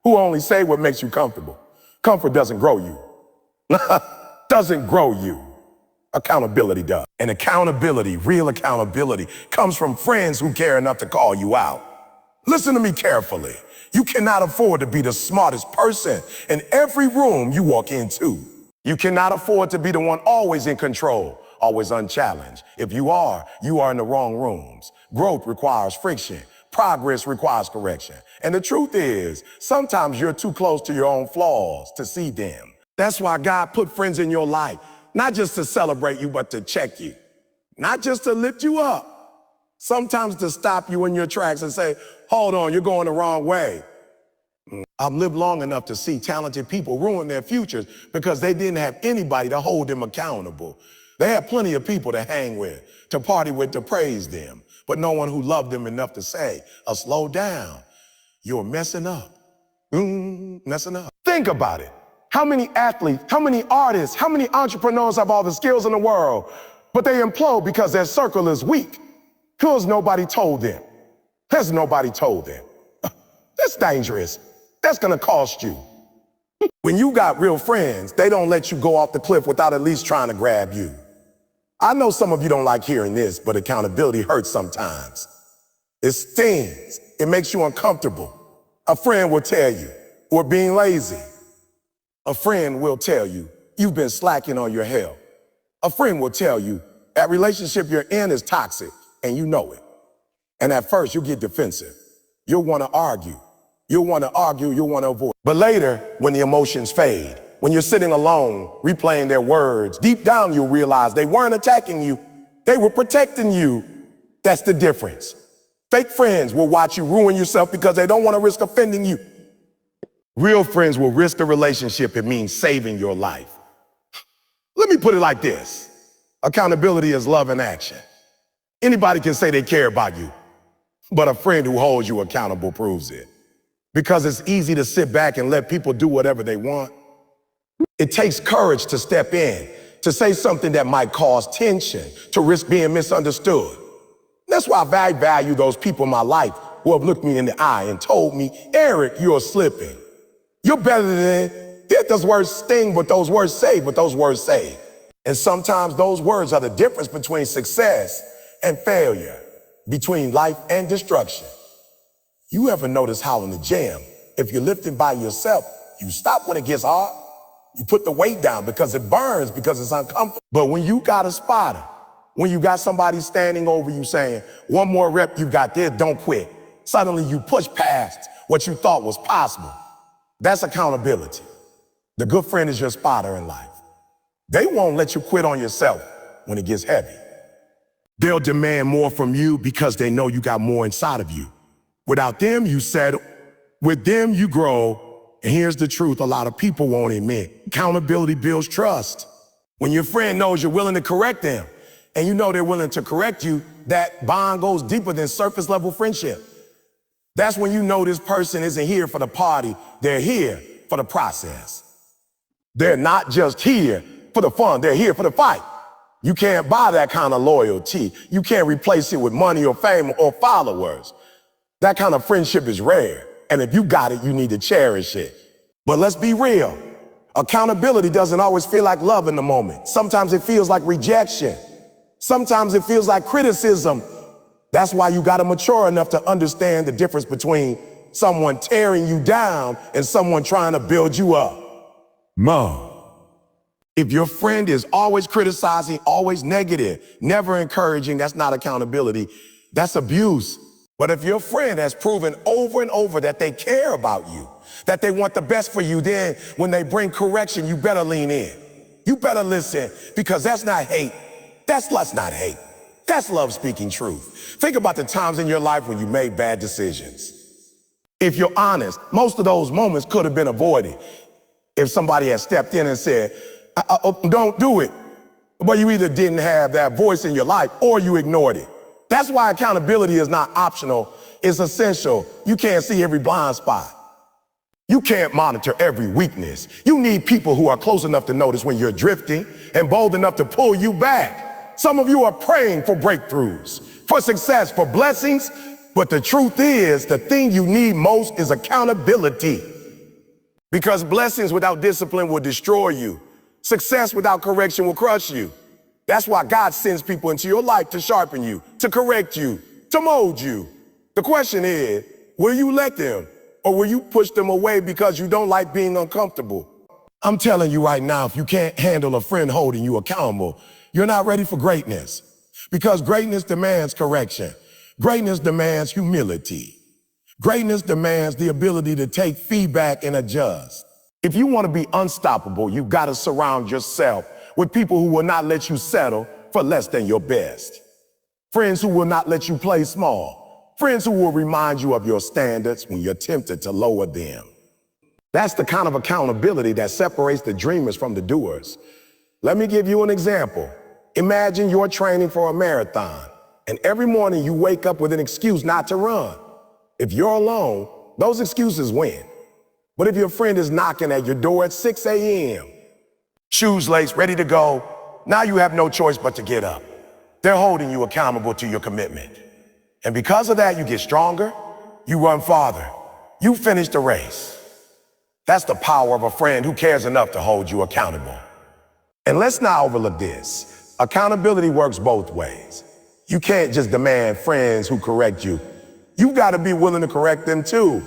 Speaker 1: who only say what makes you comfortable. Comfort doesn't grow you. Doesn't grow you. Accountability does. And accountability, real accountability, comes from friends who care enough to call you out. Listen to me carefully. You cannot afford to be the smartest person in every room you walk into. You cannot afford to be the one always in control, always unchallenged. If you are in the wrong rooms. Growth requires friction. Progress requires correction. And the truth is, sometimes you're too close to your own flaws to see them. That's why God put friends in your life, not just to celebrate you, but to check you. Not just to lift you up. Sometimes to stop you in your tracks and say, hold on, you're going the wrong way. I've lived long enough to see talented people ruin their futures because they didn't have anybody to hold them accountable. They had plenty of people to hang with, to party with, to praise them, but no one who loved them enough to say, slow down, you're messing up. Messing up. Think about it. How many athletes, how many artists, how many entrepreneurs have all the skills in the world, but they implode because their circle is weak? Because nobody told them. There's nobody told them. That's dangerous. That's gonna cost you. When you got real friends, they don't let you go off the cliff without at least trying to grab you. I know some of you don't like hearing this, but accountability hurts sometimes. It stings. It makes you uncomfortable. A friend will tell you, we're being lazy. A friend will tell you, you've been slacking on your health. A friend will tell you, that relationship you're in is toxic, and you know it. And at first, you get defensive. You'll want to argue. You'll want to avoid. But later, when the emotions fade, when you're sitting alone, replaying their words, deep down you'll realize they weren't attacking you. They were protecting you. That's the difference. Fake friends will watch you ruin yourself because they don't want to risk offending you. Real friends will risk a relationship. It means saving your life. Let me put it like this. Accountability is love in action. Anybody can say they care about you, but a friend who holds you accountable proves it. Because it's easy to sit back and let people do whatever they want. It takes courage to step in, to say something that might cause tension, to risk being misunderstood. That's why I value those people in my life who have looked me in the eye and told me, Eric, you're slipping. You're better than, those words sting, but those words save, And sometimes those words are the difference between success and failure, between life and destruction. You ever notice how in the gym, if you're lifting by yourself, you stop when it gets hard? You put the weight down because it burns, because it's uncomfortable. But when you got a spotter, when you got somebody standing over you saying, one more rep, you got this, don't quit. Suddenly you push past what you thought was possible. That's accountability. The good friend is your spotter in life. They won't let you quit on yourself when it gets heavy. They'll demand more from you because they know you got more inside of you. Without them, you settle. With them, you grow. And here's the truth a lot of people won't admit. Accountability builds trust. When your friend knows you're willing to correct them, and you know they're willing to correct you, that bond goes deeper than surface level friendship. That's when you know this person isn't here for the party, they're here for the process. They're not just here for the fun, they're here for the fight. You can't buy that kind of loyalty. You can't replace it with money or fame or followers. That kind of friendship is rare. And if you got it, you need to cherish it. But let's be real. Accountability doesn't always feel like love in the moment. Sometimes it feels like rejection. Sometimes it feels like criticism. That's why you got to mature enough to understand the difference between someone tearing you down and someone trying to build you up. If your friend is always criticizing, always negative, never encouraging, that's not accountability. That's abuse. But if your friend has proven over and over that they care about you, that they want the best for you, then when they bring correction, you better lean in. You better listen, because that's not hate. That's not hate. That's love speaking truth. Think about the times in your life when you made bad decisions. If you're honest, most of those moments could have been avoided if somebody had stepped in and said, don't do it. But you either didn't have that voice in your life or you ignored it. That's why accountability is not optional, it's essential. You can't see every blind spot. You can't monitor every weakness. You need people who are close enough to notice when you're drifting and bold enough to pull you back. Some of you are praying for breakthroughs, for success, for blessings, but the truth is the thing you need most is accountability. Because blessings without discipline will destroy you. Success without correction will crush you. That's why God sends people into your life to sharpen you, to correct you, to mold you. The question is, will you let them, or will you push them away because you don't like being uncomfortable? I'm telling you right now, if you can't handle a friend holding you accountable, you're not ready for greatness. Because greatness demands correction. Greatness demands humility. Greatness demands the ability to take feedback and adjust. If you want to be unstoppable, you've got to surround yourself with people who will not let you settle for less than your best. Friends who will not let you play small. Friends who will remind you of your standards when you're tempted to lower them. That's the kind of accountability that separates the dreamers from the doers. Let me give you an example. Imagine you're training for a marathon, and every morning you wake up with an excuse not to run. If you're alone, those excuses win. But if your friend is knocking at your door at 6 a.m., shoes laced, ready to go, now you have no choice but to get up. They're holding you accountable to your commitment. And because of that, you get stronger, you run farther, you finish the race. That's the power of a friend who cares enough to hold you accountable. And let's not overlook this. Accountability works both ways. You can't just demand friends who correct you. You've got to be willing to correct them too.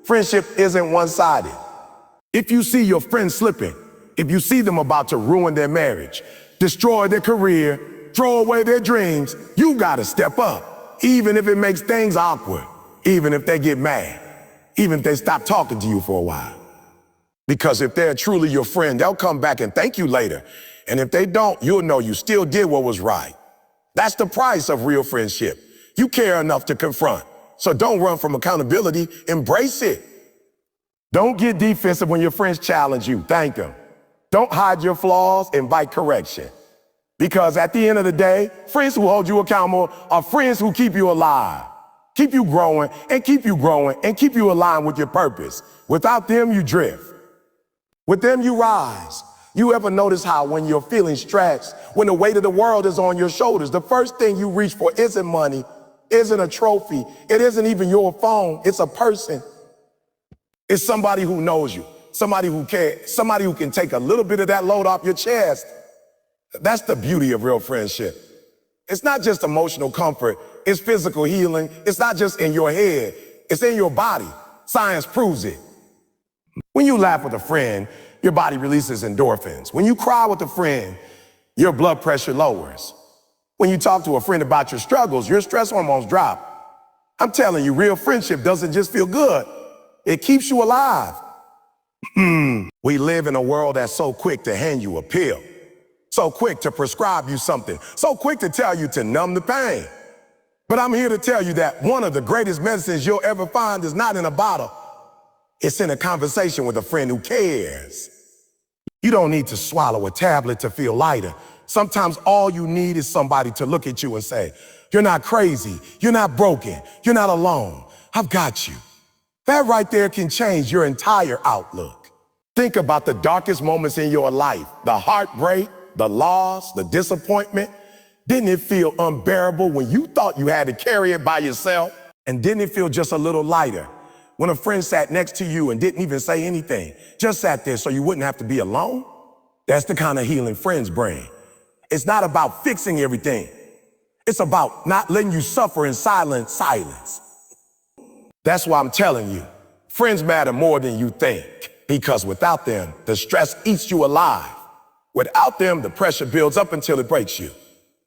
Speaker 1: Friendship isn't one-sided. If you see your friend slipping, if you see them about to ruin their marriage, destroy their career, throw away their dreams, you got to step up, even if it makes things awkward, even if they get mad, even if they stop talking to you for a while. Because if they're truly your friend, they'll come back and thank you later. And if they don't, you'll know you still did what was right. That's the price of real friendship. You care enough to confront. So don't run from accountability, embrace it. Don't get defensive when your friends challenge you, thank them. Don't hide your flaws, invite correction. Because at the end of the day, friends who hold you accountable are friends who keep you alive, keep you growing, and keep you aligned with your purpose. Without them, you drift. With them, you rise. You ever notice how when you're feeling stressed, when the weight of the world is on your shoulders, the first thing you reach for isn't money, isn't a trophy, it isn't even your phone, it's a person. It's somebody who knows you, somebody who cares, somebody who can take a little bit of that load off your chest. That's the beauty of real friendship. It's not just emotional comfort, it's physical healing. It's not just in your head, it's in your body. Science proves it. When you laugh with a friend, your body releases endorphins. When you cry with a friend, your blood pressure lowers. When you talk to a friend about your struggles, your stress hormones drop. I'm telling you, real friendship doesn't just feel good, it keeps you alive. We live in a world that's so quick to hand you a pill, so quick to prescribe you something, so quick to tell you to numb the pain. But I'm here to tell you that one of the greatest medicines you'll ever find is not in a bottle. It's in a conversation with a friend who cares. You don't need to swallow a tablet to feel lighter. Sometimes all you need is somebody to look at you and say, you're not crazy, you're not broken, you're not alone, I've got you. That right there can change your entire outlook. Think about the darkest moments in your life, the heartbreak, the loss, the disappointment. Didn't it feel unbearable when you thought you had to carry it by yourself? And didn't it feel just a little lighter when a friend sat next to you and didn't even say anything, just sat there so you wouldn't have to be alone? That's the kind of healing friends bring. It's not about fixing everything. It's about not letting you suffer in silence. That's why I'm telling you, friends matter more than you think, because without them, the stress eats you alive. Without them, the pressure builds up until it breaks you.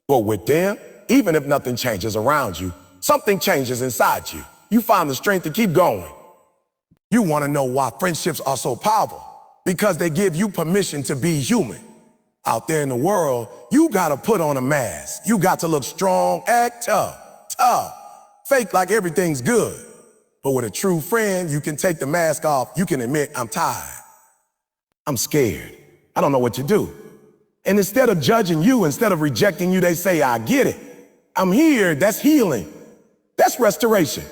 Speaker 1: But with them, even if nothing changes around you, something changes inside you. You find the strength to keep going. You want to know why friendships are so powerful? Because they give you permission to be human. Out there in the world, you got to put on a mask. You got to look strong, act tough, fake like everything's good. But with a true friend, you can take the mask off. You can admit, I'm tired. I'm scared. I don't know what to do. And instead of judging you, instead of rejecting you, they say, I get it. I'm here. That's healing. That's restoration.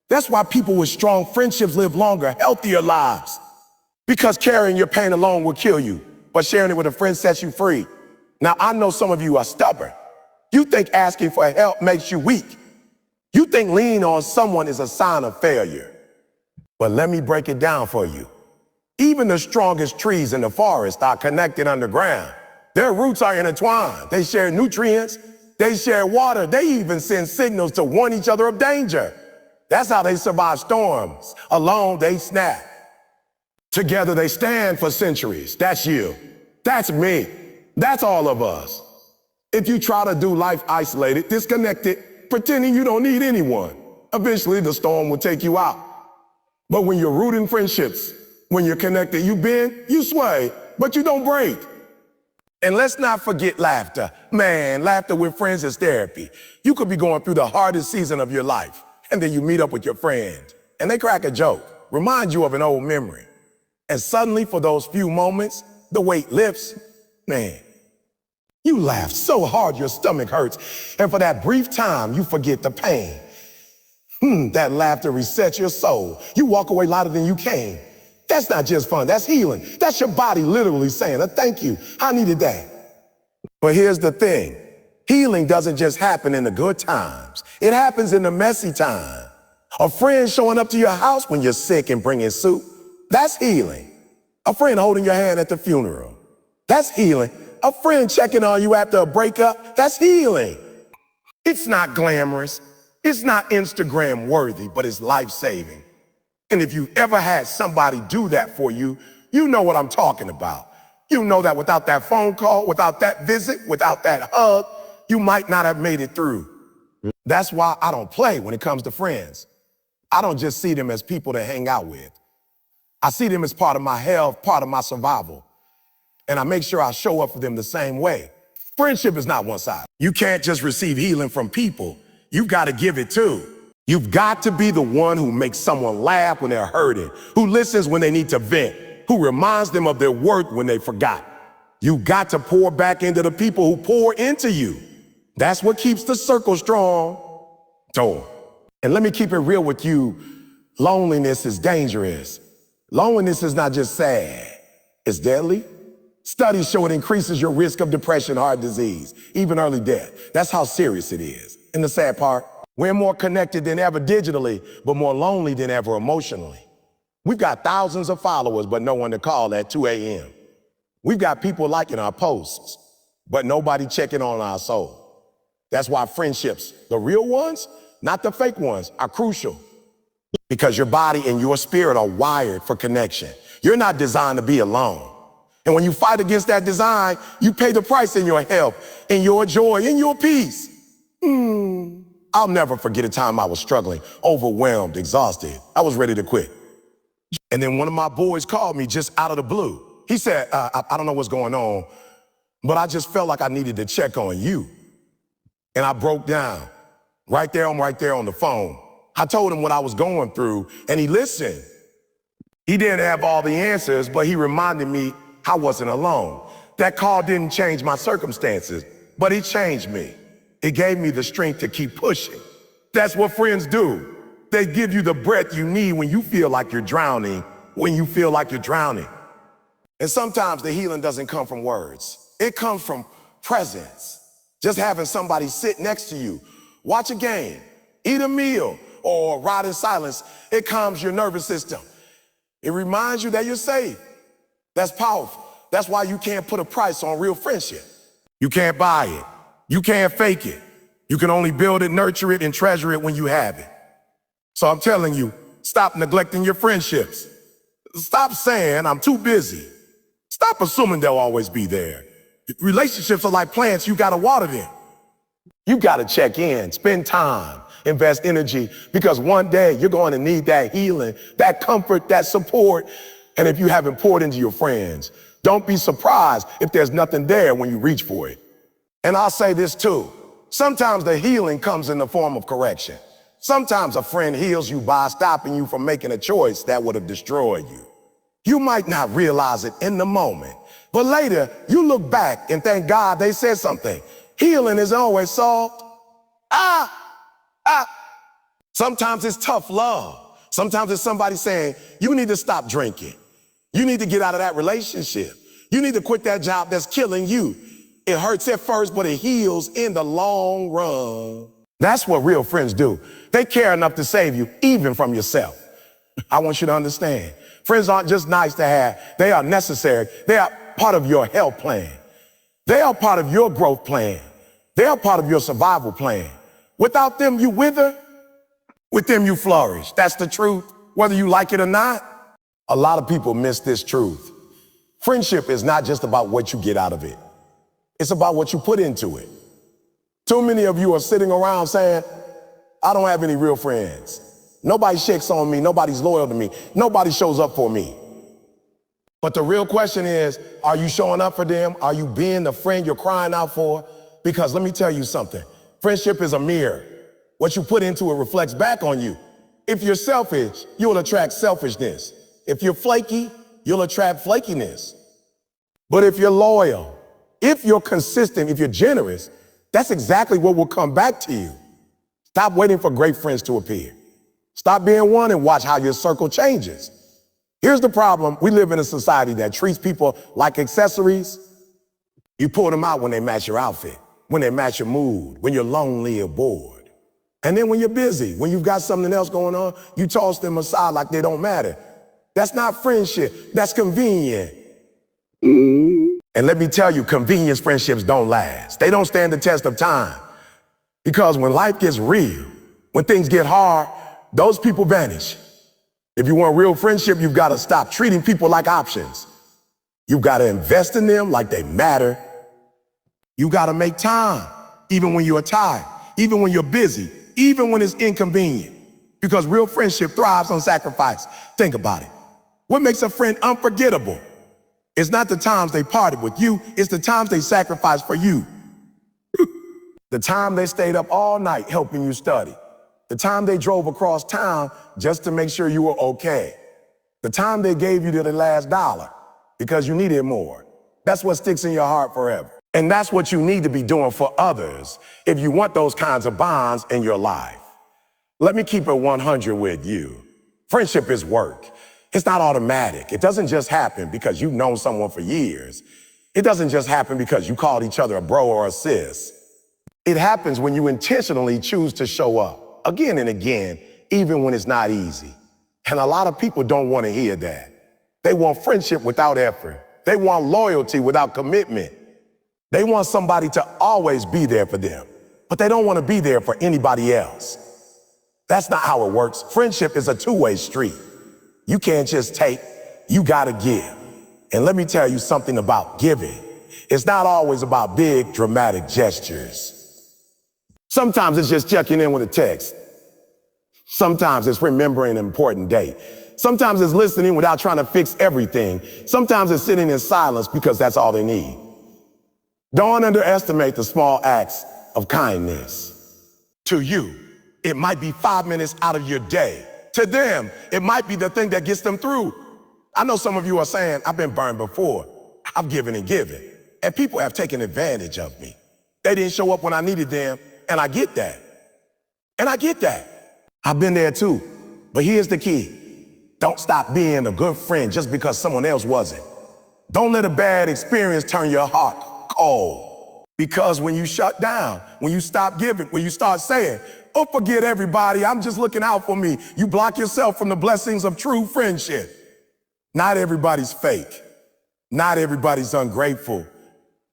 Speaker 1: That's why people with strong friendships live longer, healthier lives. Because carrying your pain alone will kill you, but sharing it with a friend sets you free. Now, I know some of you are stubborn. You think asking for help makes you weak. You think leaning on someone is a sign of failure. But let me break it down for you. Even the strongest trees in the forest are connected underground. Their roots are intertwined. They share nutrients, they share water, they even send signals to warn each other of danger. That's how they survive storms. Alone, they snap. Together, they stand for centuries. That's you. That's me. That's all of us. If you try to do life isolated, disconnected, pretending you don't need anyone, eventually the storm will take you out. But when you're rooted in friendships, when you're connected, you bend, you sway, but you don't break. And let's not forget laughter. Man, laughter with friends is therapy. You could be going through the hardest season of your life, and then you meet up with your friend, and they crack a joke, remind you of an old memory. And suddenly, for those few moments, the weight lifts. Man, you laugh so hard your stomach hurts, and for that brief time, you forget the pain. That laughter resets your soul. You walk away lighter than you came. That's not just fun, that's healing. That's your body literally saying, thank you, I needed that. But here's the thing, healing doesn't just happen in the good times. It happens in the messy time. A friend showing up to your house when you're sick and bringing soup. That's healing. A friend holding your hand at the funeral. That's healing. A friend checking on you after a breakup. That's healing. It's not glamorous. It's not Instagram worthy, but it's life-saving. And if you ever had somebody do that for you, you know what I'm talking about. You know that without that phone call, without that visit, without that hug, you might not have made it through. That's why I don't play when it comes to friends. I don't just see them as people to hang out with. I see them as part of my health, part of my survival. And I make sure I show up for them the same way. Friendship is not one-sided. You can't just receive healing from people. You've got to give it too. You've got to be the one who makes someone laugh when they're hurting, who listens when they need to vent, who reminds them of their worth when they forgot. You've got to pour back into the people who pour into you. That's what keeps the circle strong. And let me keep it real with you. Loneliness is dangerous. Loneliness is not just sad, it's deadly. Studies show it increases your risk of depression, heart disease, even early death. That's how serious it is. And the sad part, we're more connected than ever digitally, but more lonely than ever emotionally. We've got thousands of followers, but no one to call at 2 a.m. We've got people liking our posts, but nobody checking on our soul. That's why friendships, the real ones, not the fake ones, are crucial. Because your body and your spirit are wired for connection. You're not designed to be alone. And when you fight against that design, you pay the price in your health, in your joy, in your peace. I'll never forget a time I was struggling, overwhelmed, exhausted. I was ready to quit. And then one of my boys called me just out of the blue. He said, I don't know what's going on, but I just felt like I needed to check on you. And I broke down right there on the phone. I told him what I was going through, and he listened. He didn't have all the answers, but he reminded me I wasn't alone. That call didn't change my circumstances, but it changed me. It gave me the strength to keep pushing. That's what friends do. They give you the breath you need when you feel like you're drowning, And sometimes the healing doesn't come from words. It comes from presence. Just having somebody sit next to you, watch a game, eat a meal, or ride in silence, it calms your nervous system. It reminds you that you're safe. That's powerful. That's why you can't put a price on real friendship. You can't buy it. You can't fake it. You can only build it, nurture it, and treasure it when you have it. So I'm telling you, stop neglecting your friendships. Stop saying, I'm too busy. Stop assuming they'll always be there. Relationships are like plants, you gotta water them. You gotta check in, spend time, invest energy, because one day you're going to need that healing, that comfort, that support. And if you haven't poured into your friends, don't be surprised if there's nothing there when you reach for it. And I'll say this too. Sometimes the healing comes in the form of correction. Sometimes a friend heals you by stopping you from making a choice that would have destroyed you. You might not realize it in the moment, but later you look back and thank God they said something. Healing is always solved. Sometimes it's tough love. Sometimes it's somebody saying, you need to stop drinking. You need to get out of that relationship. You need to quit that job that's killing you. It hurts at first, but it heals in the long run. That's what real friends do. They care enough to save you, even from yourself. I want you to understand. Friends aren't just nice to have. They are necessary. They are part of your health plan. They are part of your growth plan. They are part of your survival plan. Without them, you wither. With them, you flourish. That's the truth, whether you like it or not. A lot of people miss this truth. Friendship is not just about what you get out of it. It's about what you put into it. Too many of you are sitting around saying, I don't have any real friends. Nobody checks on me. Nobody's loyal to me. Nobody shows up for me. But the real question is, are you showing up for them? Are you being the friend you're crying out for? Because let me tell you something. Friendship is a mirror. What you put into it reflects back on you. If you're selfish, you'll attract selfishness. If you're flaky, you'll attract flakiness. But if you're loyal, if you're consistent, if you're generous, that's exactly what will come back to you. Stop waiting for great friends to appear. Stop being one and watch how your circle changes. Here's the problem. We live in a society that treats people like accessories. You pull them out when they match your outfit, when they match your mood, when you're lonely or bored. And then when you're busy, when you've got something else going on, you toss them aside like they don't matter. That's not friendship. That's convenient. And let me tell you, convenience friendships don't last. They don't stand the test of time. Because when life gets real, when things get hard, those people vanish. If you want real friendship, you've got to stop treating people like options. You've got to invest in them like they matter. You got to make time, even when you're tired, even when you're busy, even when it's inconvenient. Because real friendship thrives on sacrifice. Think about it. What makes a friend unforgettable? It's not the times they parted with you, it's the times they sacrificed for you. The time they stayed up all night helping you study. The time they drove across town just to make sure you were okay. The time they gave you their last dollar because you needed more. That's what sticks in your heart forever. And that's what you need to be doing for others if you want those kinds of bonds in your life. Let me keep it 100 with you. Friendship is work. It's not automatic. It doesn't just happen because you've known someone for years. It doesn't just happen because you called each other a bro or a sis. It happens when you intentionally choose to show up again and again, even when it's not easy. And a lot of people don't want to hear that. They want friendship without effort. They want loyalty without commitment. They want somebody to always be there for them, but they don't want to be there for anybody else. That's not how it works. Friendship is a two-way street. You can't just take, you gotta give. And let me tell you something about giving. It's not always about big, dramatic gestures. Sometimes it's just checking in with a text. Sometimes it's remembering an important date. Sometimes it's listening without trying to fix everything. Sometimes it's sitting in silence because that's all they need. Don't underestimate the small acts of kindness. To you, it might be 5 minutes out of your day. To them, it might be the thing that gets them through. I know some of you are saying, I've been burned before. I've given and given. And people have taken advantage of me. They didn't show up when I needed them, and I get that. And I get that. I've been there too. But here's the key. Don't stop being a good friend just because someone else wasn't. Don't let a bad experience turn your heart cold. Because when you shut down, when you stop giving, when you start saying, oh, forget everybody, I'm just looking out for me, you block yourself from the blessings of true friendship. Not everybody's fake. Not everybody's ungrateful.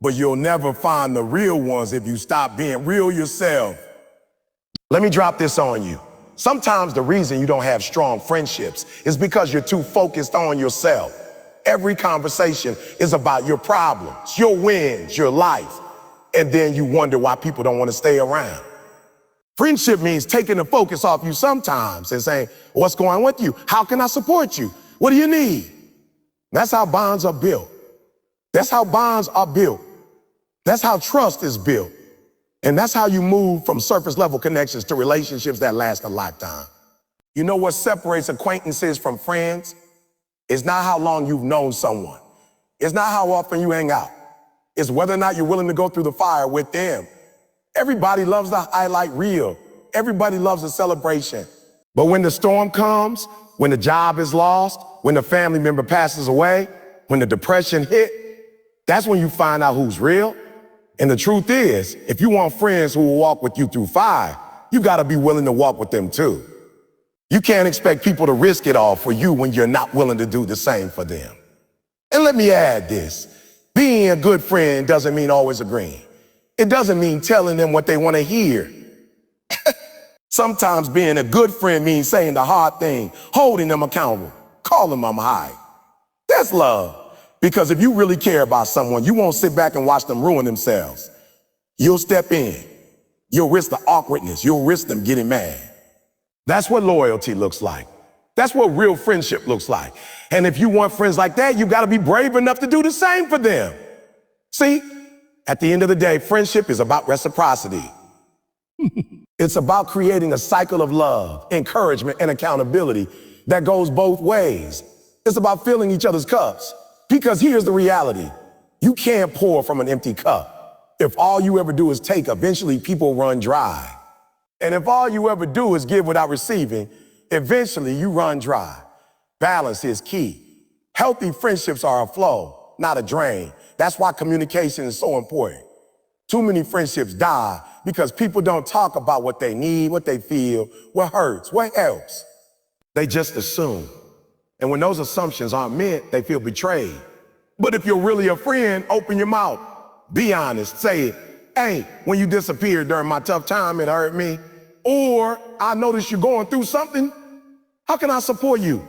Speaker 1: But you'll never find the real ones if you stop being real yourself. Let me drop this on you. Sometimes the reason you don't have strong friendships is because you're too focused on yourself. Every conversation is about your problems, your wins, your life. And then you wonder why people don't want to stay around. Friendship means taking the focus off you sometimes and saying, what's going on with you? How can I support you? What do you need? That's how bonds are built. That's how bonds are built. That's how trust is built. And that's how you move from surface level connections to relationships that last a lifetime. You know what separates acquaintances from friends? It's not how long you've known someone. It's not how often you hang out. It's whether or not you're willing to go through the fire with them. Everybody loves the highlight reel. Everybody loves a celebration. But when the storm comes, when the job is lost, when the family member passes away, when the depression hit, that's when you find out who's real. And the truth is, if you want friends who will walk with you through fire, you gotta be willing to walk with them too. You can't expect people to risk it all for you when you're not willing to do the same for them. And let me add this. Being a good friend doesn't mean always agreeing. It doesn't mean telling them what they want to hear. Sometimes being a good friend means saying the hard thing, holding them accountable, calling them high. That's love. Because if you really care about someone, you won't sit back and watch them ruin themselves. You'll step in. You'll risk the awkwardness. You'll risk them getting mad. That's what loyalty looks like. That's what real friendship looks like. And if you want friends like that, you got to be brave enough to do the same for them. See, at the end of the day, friendship is about reciprocity. It's about creating a cycle of love, encouragement, and accountability that goes both ways. It's about filling each other's cups. Because here's the reality. You can't pour from an empty cup. If all you ever do is take, eventually people run dry. And if all you ever do is give without receiving, eventually you run dry. Balance is key. Healthy friendships are a flow, not a drain. That's why communication is so important. Too many friendships die because people don't talk about what they need, what they feel, what hurts, what helps. They just assume. And when those assumptions aren't met, they feel betrayed. But if you're really a friend, open your mouth. Be honest. Say it. Hey, when you disappeared during my tough time, it hurt me. Or I noticed you're going through something. How can I support you?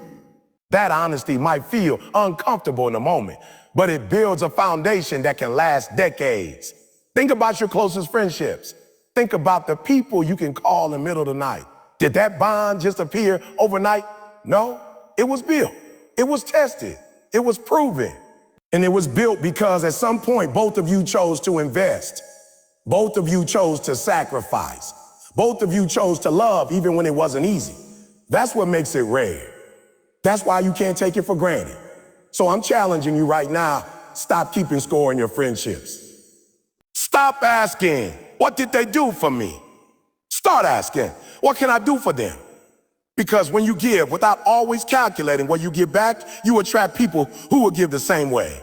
Speaker 1: That honesty might feel uncomfortable in the moment, but it builds a foundation that can last decades. Think about your closest friendships. Think about the people you can call in the middle of the night. Did that bond just appear overnight? No, it was built. It was tested. It was proven. And it was built because at some point, both of you chose to invest. Both of you chose to sacrifice. Both of you chose to love even when it wasn't easy. That's what makes it rare. That's why you can't take it for granted. So I'm challenging you right now, stop keeping score in your friendships. Stop asking, what did they do for me? Start asking, what can I do for them? Because when you give without always calculating what you get back, you attract people who will give the same way.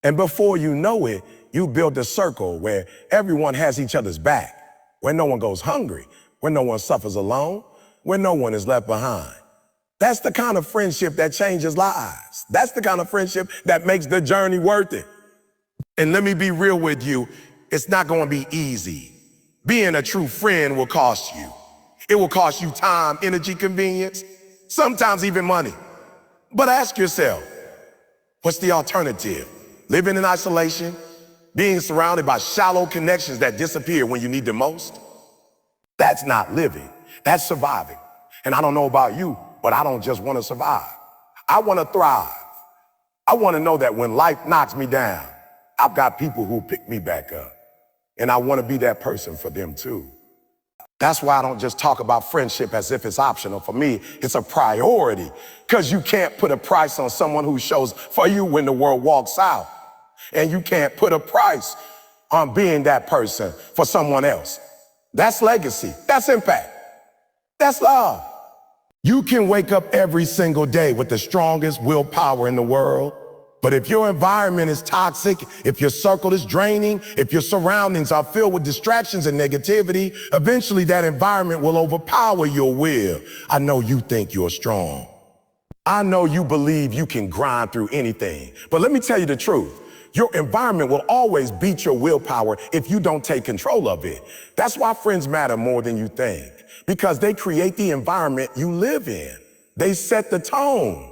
Speaker 1: And before you know it, you build a circle where everyone has each other's back, where no one goes hungry, where no one suffers alone, where no one is left behind. That's the kind of friendship that changes lives. That's the kind of friendship that makes the journey worth it. And let me be real with you, it's not going to be easy. Being a true friend will cost you. It will cost you time, energy, convenience, sometimes even money. But ask yourself, what's the alternative? Living in isolation? Being surrounded by shallow connections that disappear when you need them most? That's not living. That's surviving. And I don't know about you, but I don't just want to survive. I want to thrive. I want to know that when life knocks me down, I've got people who pick me back up. And I want to be that person for them too. That's why I don't just talk about friendship as if it's optional. For me, it's a priority, because you can't put a price on someone who shows for you when the world walks out. And you can't put a price on being that person for someone else. That's legacy. That's impact. That's love. You can wake up every single day with the strongest willpower in the world. But if your environment is toxic, if your circle is draining, if your surroundings are filled with distractions and negativity, eventually that environment will overpower your will. I know you think you're strong. I know you believe you can grind through anything. But let me tell you the truth. Your environment will always beat your willpower if you don't take control of it. That's why friends matter more than you think, because they create the environment you live in. They set the tone.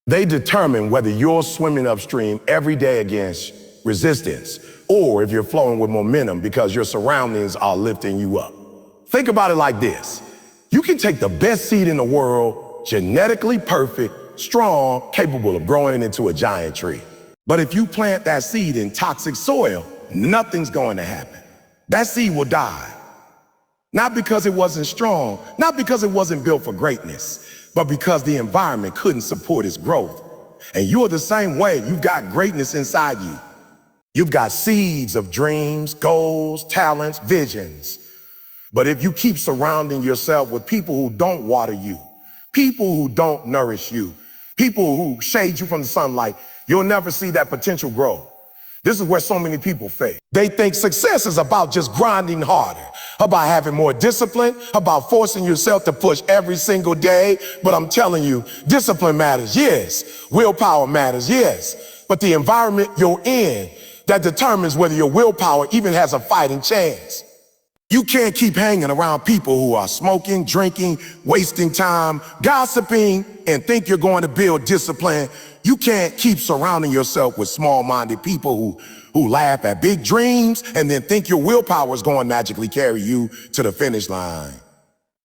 Speaker 1: They determine whether you're swimming upstream every day against resistance, or if you're flowing with momentum because your surroundings are lifting you up. Think about it like this. You can take the best seed in the world, genetically perfect, strong, capable of growing into a giant tree. But if you plant that seed in toxic soil, nothing's going to happen. That seed will die. Not because it wasn't strong, not because it wasn't built for greatness, but because the environment couldn't support its growth. And you're the same way. You've got greatness inside you. You've got seeds of dreams, goals, talents, visions. But if you keep surrounding yourself with people who don't water you, people who don't nourish you, people who shade you from the sunlight, you'll never see that potential grow. This is where so many people fail. They think success is about just grinding harder, about having more discipline, about forcing yourself to push every single day. But I'm telling you, discipline matters, yes. Willpower matters, yes. But the environment you're in, that determines whether your willpower even has a fighting chance. You can't keep hanging around people who are smoking, drinking, wasting time, gossiping, and think you're going to build discipline. You can't keep surrounding yourself with small-minded people who laugh at big dreams and then think your willpower is going to magically carry you to the finish line.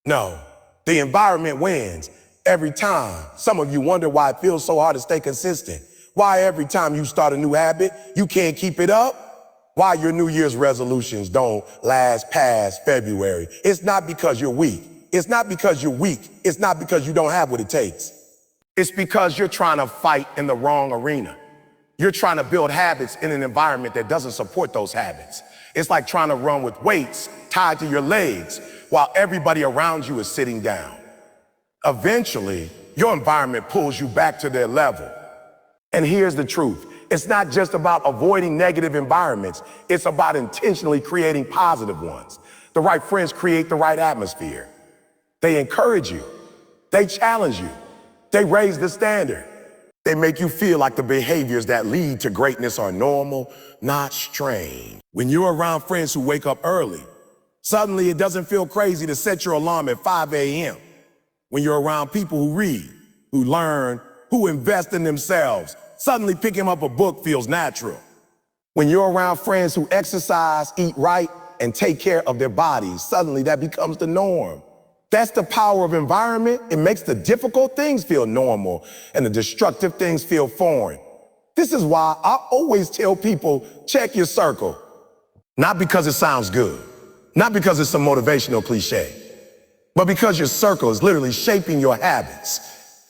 Speaker 1: No, the environment wins every time. Some of you wonder why it feels so hard to stay consistent. Why every time you start a new habit, you can't keep it up? Why your New Year's resolutions don't last past February. It's not because you're weak. It's not because you're weak. It's not because you don't have what it takes. It's because you're trying to fight in the wrong arena. You're trying to build habits in an environment that doesn't support those habits. It's like trying to run with weights tied to your legs while everybody around you is sitting down. Eventually, your environment pulls you back to their level. And here's the truth. It's not just about avoiding negative environments. It's about intentionally creating positive ones. The right friends create the right atmosphere. They encourage you. They challenge you. They raise the standard. They make you feel like the behaviors that lead to greatness are normal, not strange. When you're around friends who wake up early, suddenly it doesn't feel crazy to set your alarm at 5 a.m. When you're around people who read, who learn, who invest in themselves, suddenly picking up a book feels natural. When you're around friends who exercise, eat right, and take care of their bodies, suddenly that becomes the norm. That's the power of environment. It makes the difficult things feel normal and the destructive things feel foreign. This is why I always tell people, check your circle. Not because it sounds good, not because it's a motivational cliche, but because your circle is literally shaping your habits,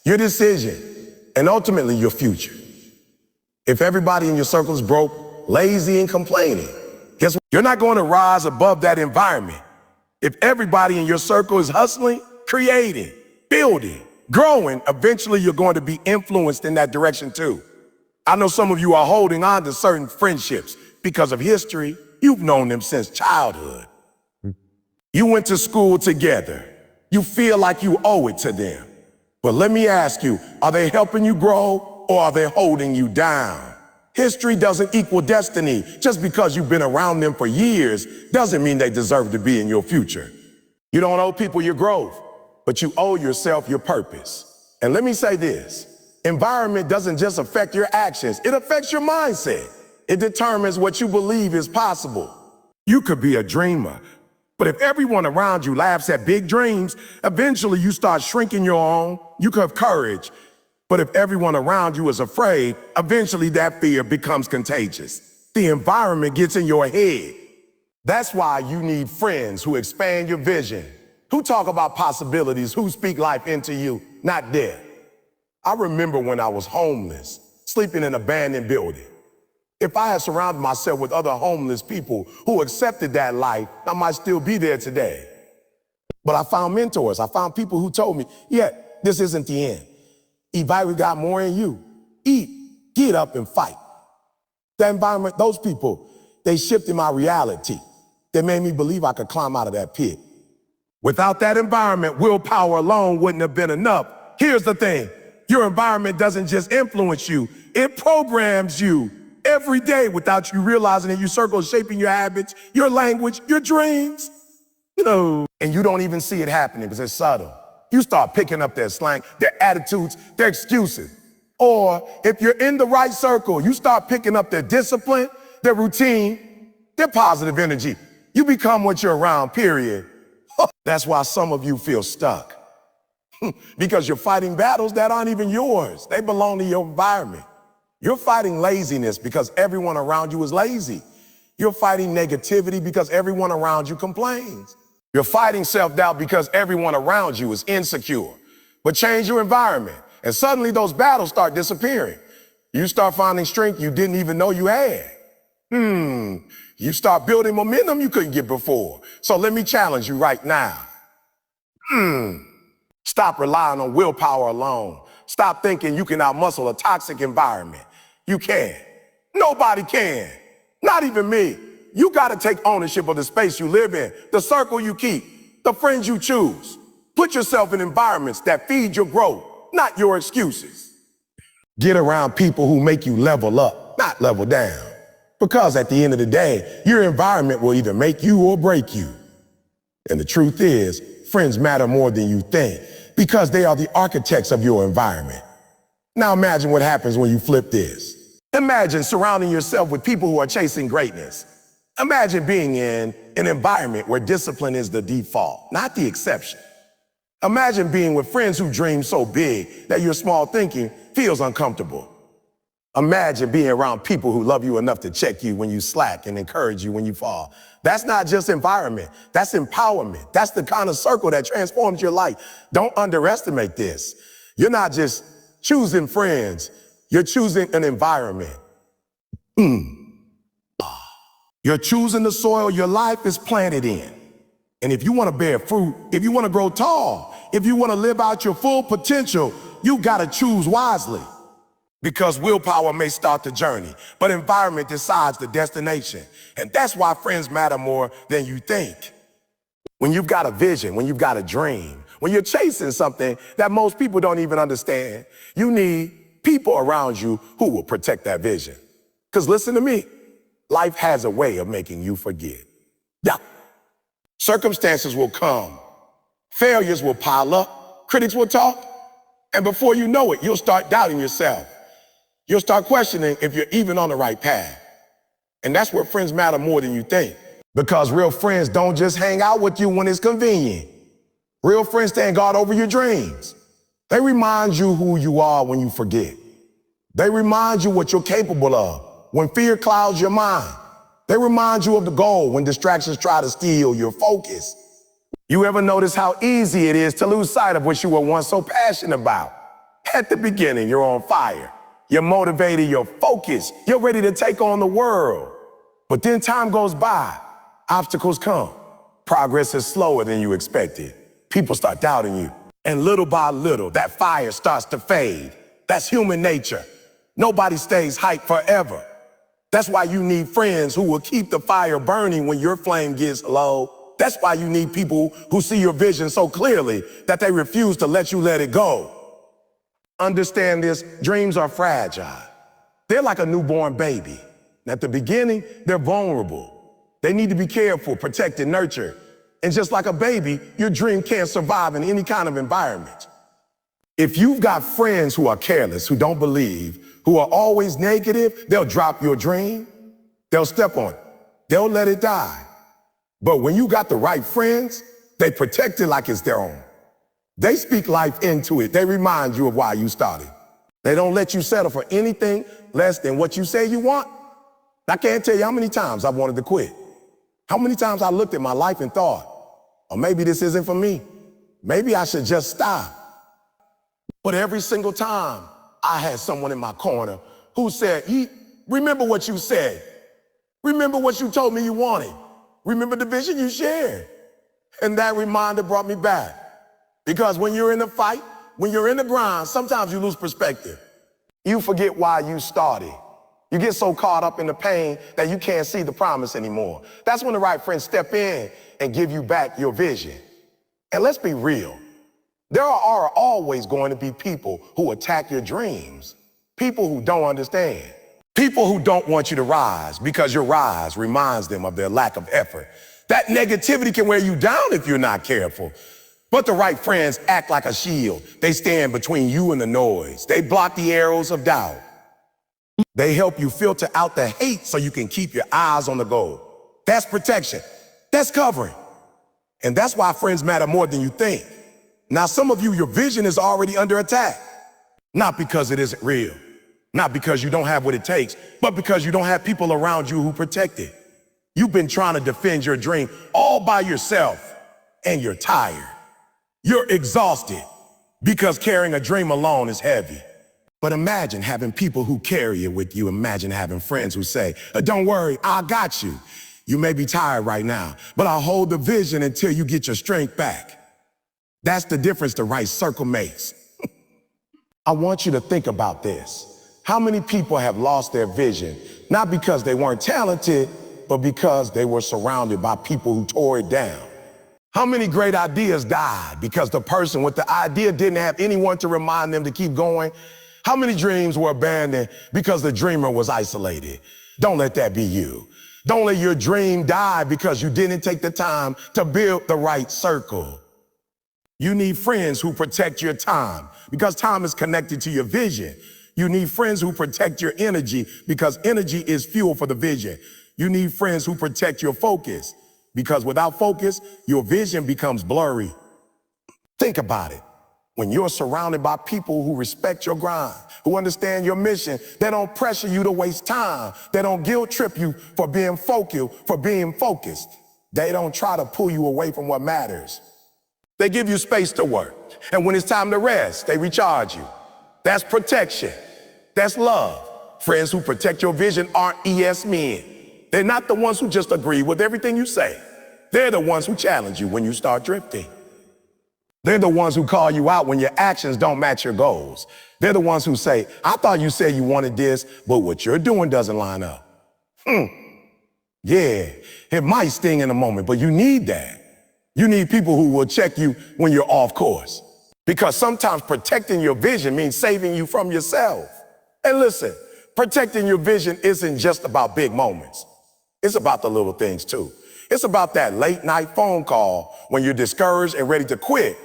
Speaker 1: your decision, and ultimately your future. If everybody in your circle is broke, lazy, and complaining, guess what? You're not going to rise above that environment. If everybody in your circle is hustling, creating, building, growing, eventually you're going to be influenced in that direction too. I know some of you are holding on to certain friendships because of history. You've known them since childhood. You went to school together. You feel like you owe it to them. But let me ask you, are they helping you grow or are they holding you down? History doesn't equal destiny. Just because you've been around them for years doesn't mean they deserve to be in your future. You don't owe people your growth, but you owe yourself your purpose. And let me say this, environment doesn't just affect your actions, it affects your mindset. It determines what you believe is possible. You could be a dreamer, but if everyone around you laughs at big dreams, eventually you start shrinking your own. You could have courage. But if everyone around you is afraid, eventually that fear becomes contagious. The environment gets in your head. That's why you need friends who expand your vision, who talk about possibilities, who speak life into you, not death. I remember when I was homeless, sleeping in an abandoned building. If I had surrounded myself with other homeless people who accepted that life, I might still be there today. But I found mentors. I found people who told me, yeah, this isn't the end. If got more in you, eat, get up and fight. That environment, those people, they shifted my reality. They made me believe I could climb out of that pit. Without that environment, willpower alone wouldn't have been enough. Here's the thing, your environment doesn't just influence you, it programs you every day without you realizing that your circle is shaping your habits, your language, your dreams. And you don't even see it happening because it's subtle. You start picking up their slang, their attitudes, their excuses. Or if you're in the right circle, you start picking up their discipline, their routine, their positive energy. You become what you're around, period. That's why some of you feel stuck. Because you're fighting battles that aren't even yours. They belong to your environment. You're fighting laziness because everyone around you is lazy. You're fighting negativity because everyone around you complains. You're fighting self-doubt because everyone around you is insecure. But change your environment, and suddenly those battles start disappearing. You start finding strength you didn't even know you had. You start building momentum you couldn't get before. So let me challenge you right now. Stop relying on willpower alone. Stop thinking you can outmuscle a toxic environment. You can't. Nobody can. Not even me. You got to take ownership of the space you live in, the circle you keep, the friends you choose. Put yourself in environments that feed your growth, not your excuses. Get around people who make you level up, not level down. Because at the end of the day, your environment will either make you or break you. And the truth is, friends matter more than you think because they are the architects of your environment. Now imagine what happens when you flip this. Imagine surrounding yourself with people who are chasing greatness. Imagine being in an environment where discipline is the default, not the exception. Imagine being with friends who dream so big that your small thinking feels uncomfortable. Imagine being around people who love you enough to check you when you slack and encourage you when you fall. That's not just environment, that's empowerment. That's the kind of circle that transforms your life. Don't underestimate this. You're not just choosing friends, you're choosing an environment. You're choosing the soil your life is planted in. And if you want to bear fruit, if you want to grow tall, if you want to live out your full potential, you got to choose wisely. Because willpower may start the journey, but environment decides the destination. And that's why friends matter more than you think. When you've got a vision, when you've got a dream, When you're chasing something that most people don't even understand, you need people around you who will protect that vision. Because listen to me, life has a way of making you forget. Yeah. Circumstances will come, failures will pile up, critics will talk, and before you know it, you'll start doubting yourself. You'll start questioning if you're even on the right path. And that's where friends matter more than you think. Because real friends don't just hang out with you when it's convenient. Real friends stand guard over your dreams. They remind you who you are when you forget. They remind you what you're capable of when fear clouds your mind. They remind you of the goal when distractions try to steal your focus. You ever notice how easy it is to lose sight of what you were once so passionate about? At the beginning, you're on fire. You're motivated, you're focused, you're ready to take on the world. But then time goes by, obstacles come. Progress is slower than you expected. People start doubting you. And little by little, that fire starts to fade. That's human nature. Nobody stays hyped forever. That's why you need friends who will keep the fire burning when your flame gets low. That's why you need people who see your vision so clearly that they refuse to let you let it go. Understand this, dreams are fragile. They're like a newborn baby. At the beginning, they're vulnerable. They need to be cared for, protected, nurtured. And just like a baby, your dream can't survive in any kind of environment. If you've got friends who are careless, who don't believe, who are always negative, they'll drop your dream. They'll step on it. They'll let it die. But when you got the right friends, they protect it like it's their own. They speak life into it. They remind you of why you started. They don't let you settle for anything less than what you say you want. I can't tell you how many times I wanted to quit. How many times I looked at my life and thought, or maybe this isn't for me. Maybe I should just stop. But every single time I had someone in my corner who said, remember what you said. Remember what you told me you wanted. Remember the vision you shared. And that reminder brought me back. Because when you're in the fight, when you're in the grind, sometimes you lose perspective. You forget why you started. You get so caught up in the pain that you can't see the promise anymore. That's when the right friends step in and give you back your vision. And let's be real. There are always going to be people who attack your dreams. People who don't understand. People who don't want you to rise because your rise reminds them of their lack of effort. That negativity can wear you down if you're not careful. But the right friends act like a shield. They stand between you and the noise. They block the arrows of doubt. They help you filter out the hate so you can keep your eyes on the goal. That's protection. That's covering. And that's why friends matter more than you think. Now, some of you, your vision is already under attack. Not because it isn't real. Not because you don't have what it takes, but because you don't have people around you who protect it. You've been trying to defend your dream all by yourself, and you're tired. You're exhausted because carrying a dream alone is heavy. But imagine having people who carry it with you. Imagine having friends who say, don't worry, I got you. You may be tired right now, but I'll hold the vision until you get your strength back. That's the difference the right circle makes. I want you to think about this. How many people have lost their vision, not because they weren't talented, but because they were surrounded by people who tore it down? How many great ideas died because the person with the idea didn't have anyone to remind them to keep going? How many dreams were abandoned because the dreamer was isolated? Don't let that be you. Don't let your dream die because you didn't take the time to build the right circle. You need friends who protect your time because time is connected to your vision. You need friends who protect your energy because energy is fuel for the vision. You need friends who protect your focus because without focus, your vision becomes blurry. Think about it. When you're surrounded by people who respect your grind, who understand your mission, they don't pressure you to waste time. They don't guilt trip you for being focused. They don't try to pull you away from what matters. They give you space to work. And when it's time to rest, they recharge you. That's protection. That's love. Friends who protect your vision aren't ES men. They're not the ones who just agree with everything you say. They're the ones who challenge you when you start drifting. They're the ones who call you out when your actions don't match your goals. They're the ones who say, I thought you said you wanted this, but what you're doing doesn't line up. Yeah, it might sting in a moment, but you need that. You need people who will check you when you're off course. Because sometimes protecting your vision means saving you from yourself. And listen, protecting your vision isn't just about big moments. It's about the little things too. It's about that late night phone call when you're discouraged and ready to quit,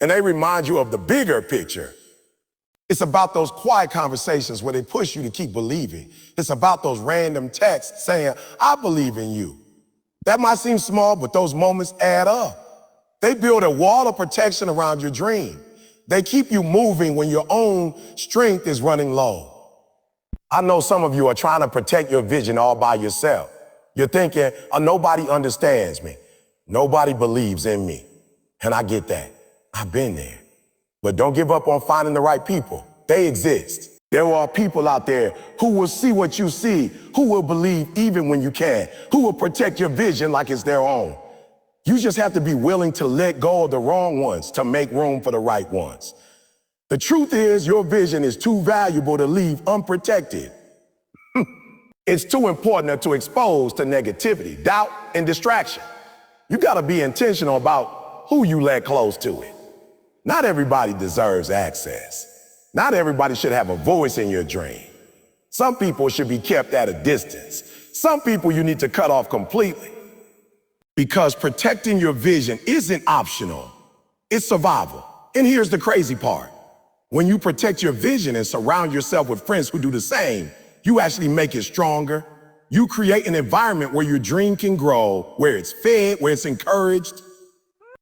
Speaker 1: and they remind you of the bigger picture. It's about those quiet conversations where they push you to keep believing. It's about those random texts saying, I believe in you. That might seem small, but those moments add up. They build a wall of protection around your dream. They keep you moving when your own strength is running low. I know some of you are trying to protect your vision all by yourself. You're thinking, oh, nobody understands me. Nobody believes in me. And I get that. I've been there. But don't give up on finding the right people. They exist. There are people out there who will see what you see, who will believe even when you can't, who will protect your vision like it's their own. You just have to be willing to let go of the wrong ones to make room for the right ones. The truth is, your vision is too valuable to leave unprotected. It's too important to expose to negativity, doubt, and distraction. You gotta be intentional about who you let close to it. Not everybody deserves access. Not everybody should have a voice in your dream. Some people should be kept at a distance. Some people you need to cut off completely. Because protecting your vision isn't optional, it's survival. And here's the crazy part. When you protect your vision and surround yourself with friends who do the same, you actually make it stronger. You create an environment where your dream can grow, where it's fed, where it's encouraged.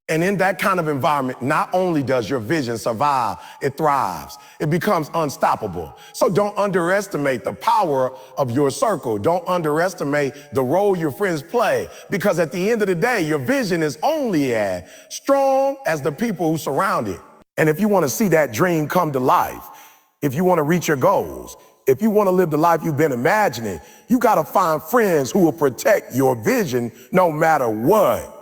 Speaker 1: And in that kind of environment, not only does your vision survive, it thrives. It becomes unstoppable. So don't underestimate the power of your circle. Don't underestimate the role your friends play. Because at the end of the day, your vision is only as strong as the people who surround it. And if you want to see that dream come to life, if you want to reach your goals, if you want to live the life you've been imagining, you got to find friends who will protect your vision no matter what.